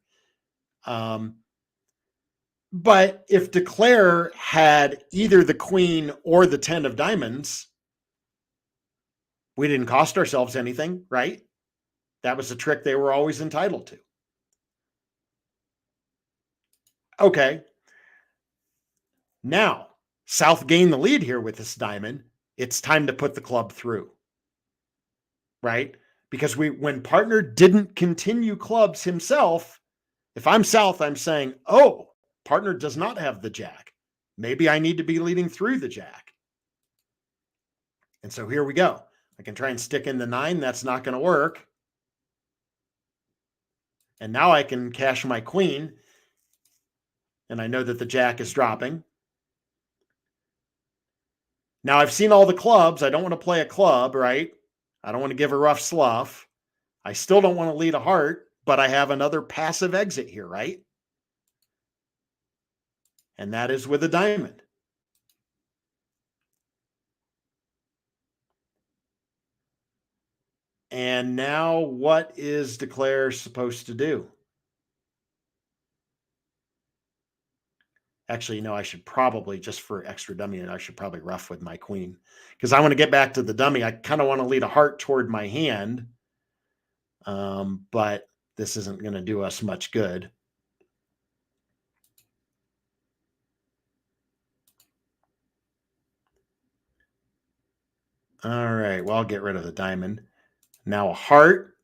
But if declare had either the queen or the 10 of diamonds, we didn't cost ourselves anything, right? That was a trick they were always entitled to. Okay. Now, South gained the lead here with this diamond. It's time to put the club through, right? Because when partner didn't continue clubs himself, if I'm South, I'm saying, oh, partner does not have the jack. Maybe I need to be leading through the jack. And so here we go. I can try and stick in the 9. That's not going to work. And now I can cash my queen. And I know that the jack is dropping. Now I've seen all the clubs. I don't want to play a club, right? I don't want to give a rough slough. I still don't want to lead a heart, but I have another passive exit here, right? And that is with a diamond. And now what is declare supposed to do? Actually, you know, I should probably, just for extra dummy, I should probably rough with my queen because I want to get back to the dummy. I kind of want to lead a heart toward my hand, but this isn't going to do us much good. All right, well, I'll get rid of the diamond. Now a heart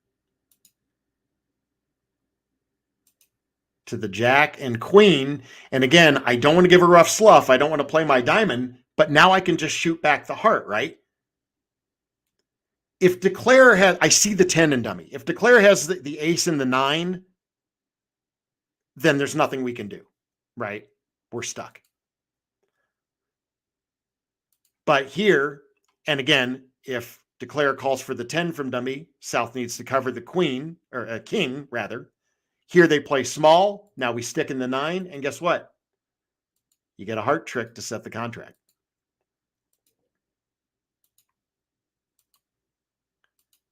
to the jack and queen. And again, I don't want to give a rough slough. I don't want to play my diamond, but now I can just shoot back the heart, right? If declare has, I see the 10 in dummy. If declare has the ace and the 9, then there's nothing we can do, right? We're stuck. But here, and again, if declare calls for the 10 from dummy, South needs to cover the queen, or a king, rather. Here they play small. Now we stick in the 9, and guess what? You get a heart trick to set the contract.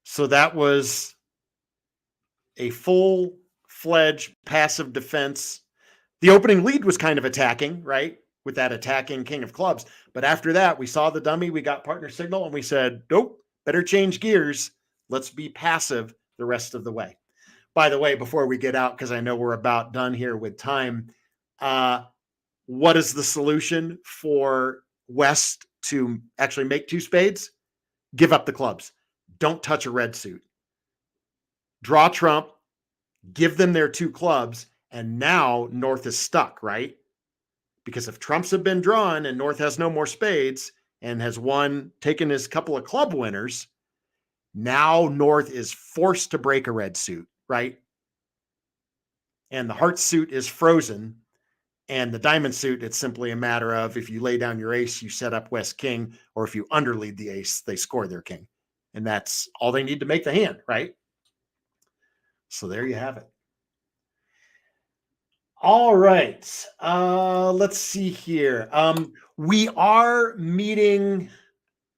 So that was a full-fledged passive defense. The opening lead was kind of attacking, right? With that attacking king of clubs. But after that, we saw the dummy, we got partner signal, and we said, nope, better change gears. Let's be passive the rest of the way. By the way, before we get out, because I know we're about done here with time, what is the solution for West to actually make 2 spades? Give up the clubs. Don't touch a red suit. Draw trump, give them their 2 clubs, and now North is stuck, right? Because if trumps have been drawn and North has no more spades and has taken his couple of club winners, now North is forced to break a red suit, right? And the heart suit is frozen. And the diamond suit, it's simply a matter of if you lay down your ace, you set up West king, or if you underlead the ace, they score their king. And that's all they need to make the hand, right? So there you have it. All right. Let's see here. We are meeting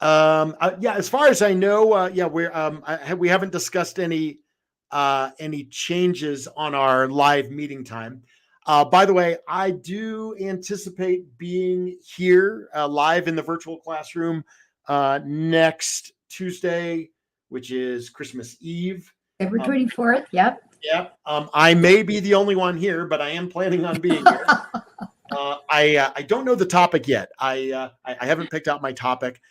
Yeah, as far as I know, yeah, we haven't discussed any changes on our live meeting time. By the way, I do anticipate being here live in the virtual classroom next Tuesday, which is Christmas Eve. February 24th. Yep. Yeah, I may be the only one here, but I am planning on being here. I don't know the topic yet. I haven't picked out my topic.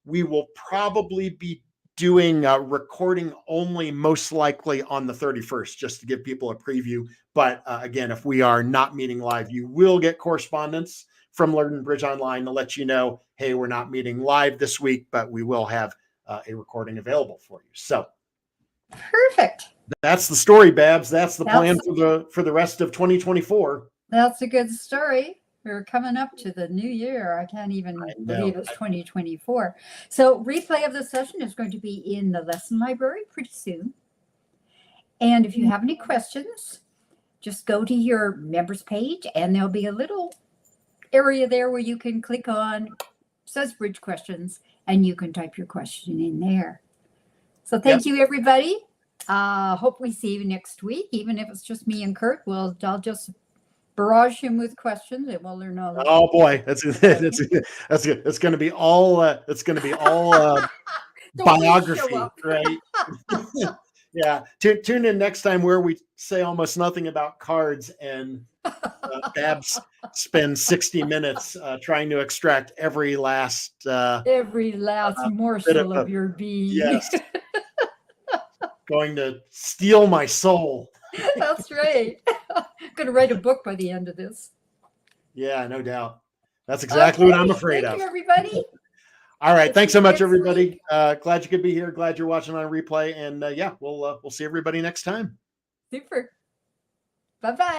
We will probably be doing recording only, most likely on the 31st, just to give people a preview. But again, if we are not meeting live, you will get correspondence from Learn Bridge Online to let you know, hey, we're not meeting live this week, but we will have a recording available for you. So Perfect. that's the story, Babs. That's the plan for the rest of 2024. That's a good story. We're coming up to the new year. I can't even believe it's 2024. So replay of the session is going to be in the lesson library pretty soon. And if you have any questions, just go to your members page and there'll be a little area there where you can click on, says Bridge Questions, and you can type your question in there. So thank you, everybody. Hope we see you next week, even if it's just me and Kurt. I'll just barrage him with questions and we'll learn all. Oh boy, that's good. It's going to be all biography, right? Yeah. Tune in next time where we say almost nothing about cards and Babs spends 60 minutes trying to extract every last morsel of your being. Yes. Going to steal my soul. That's right. I'm going to write a book by the end of this. Yeah, no doubt. That's exactly what I'm afraid of. Thank you, everybody. All right. Thanks so much, everybody. Glad you could be here. Glad you're watching on replay. And yeah, we'll see everybody next time. Super. Bye-bye.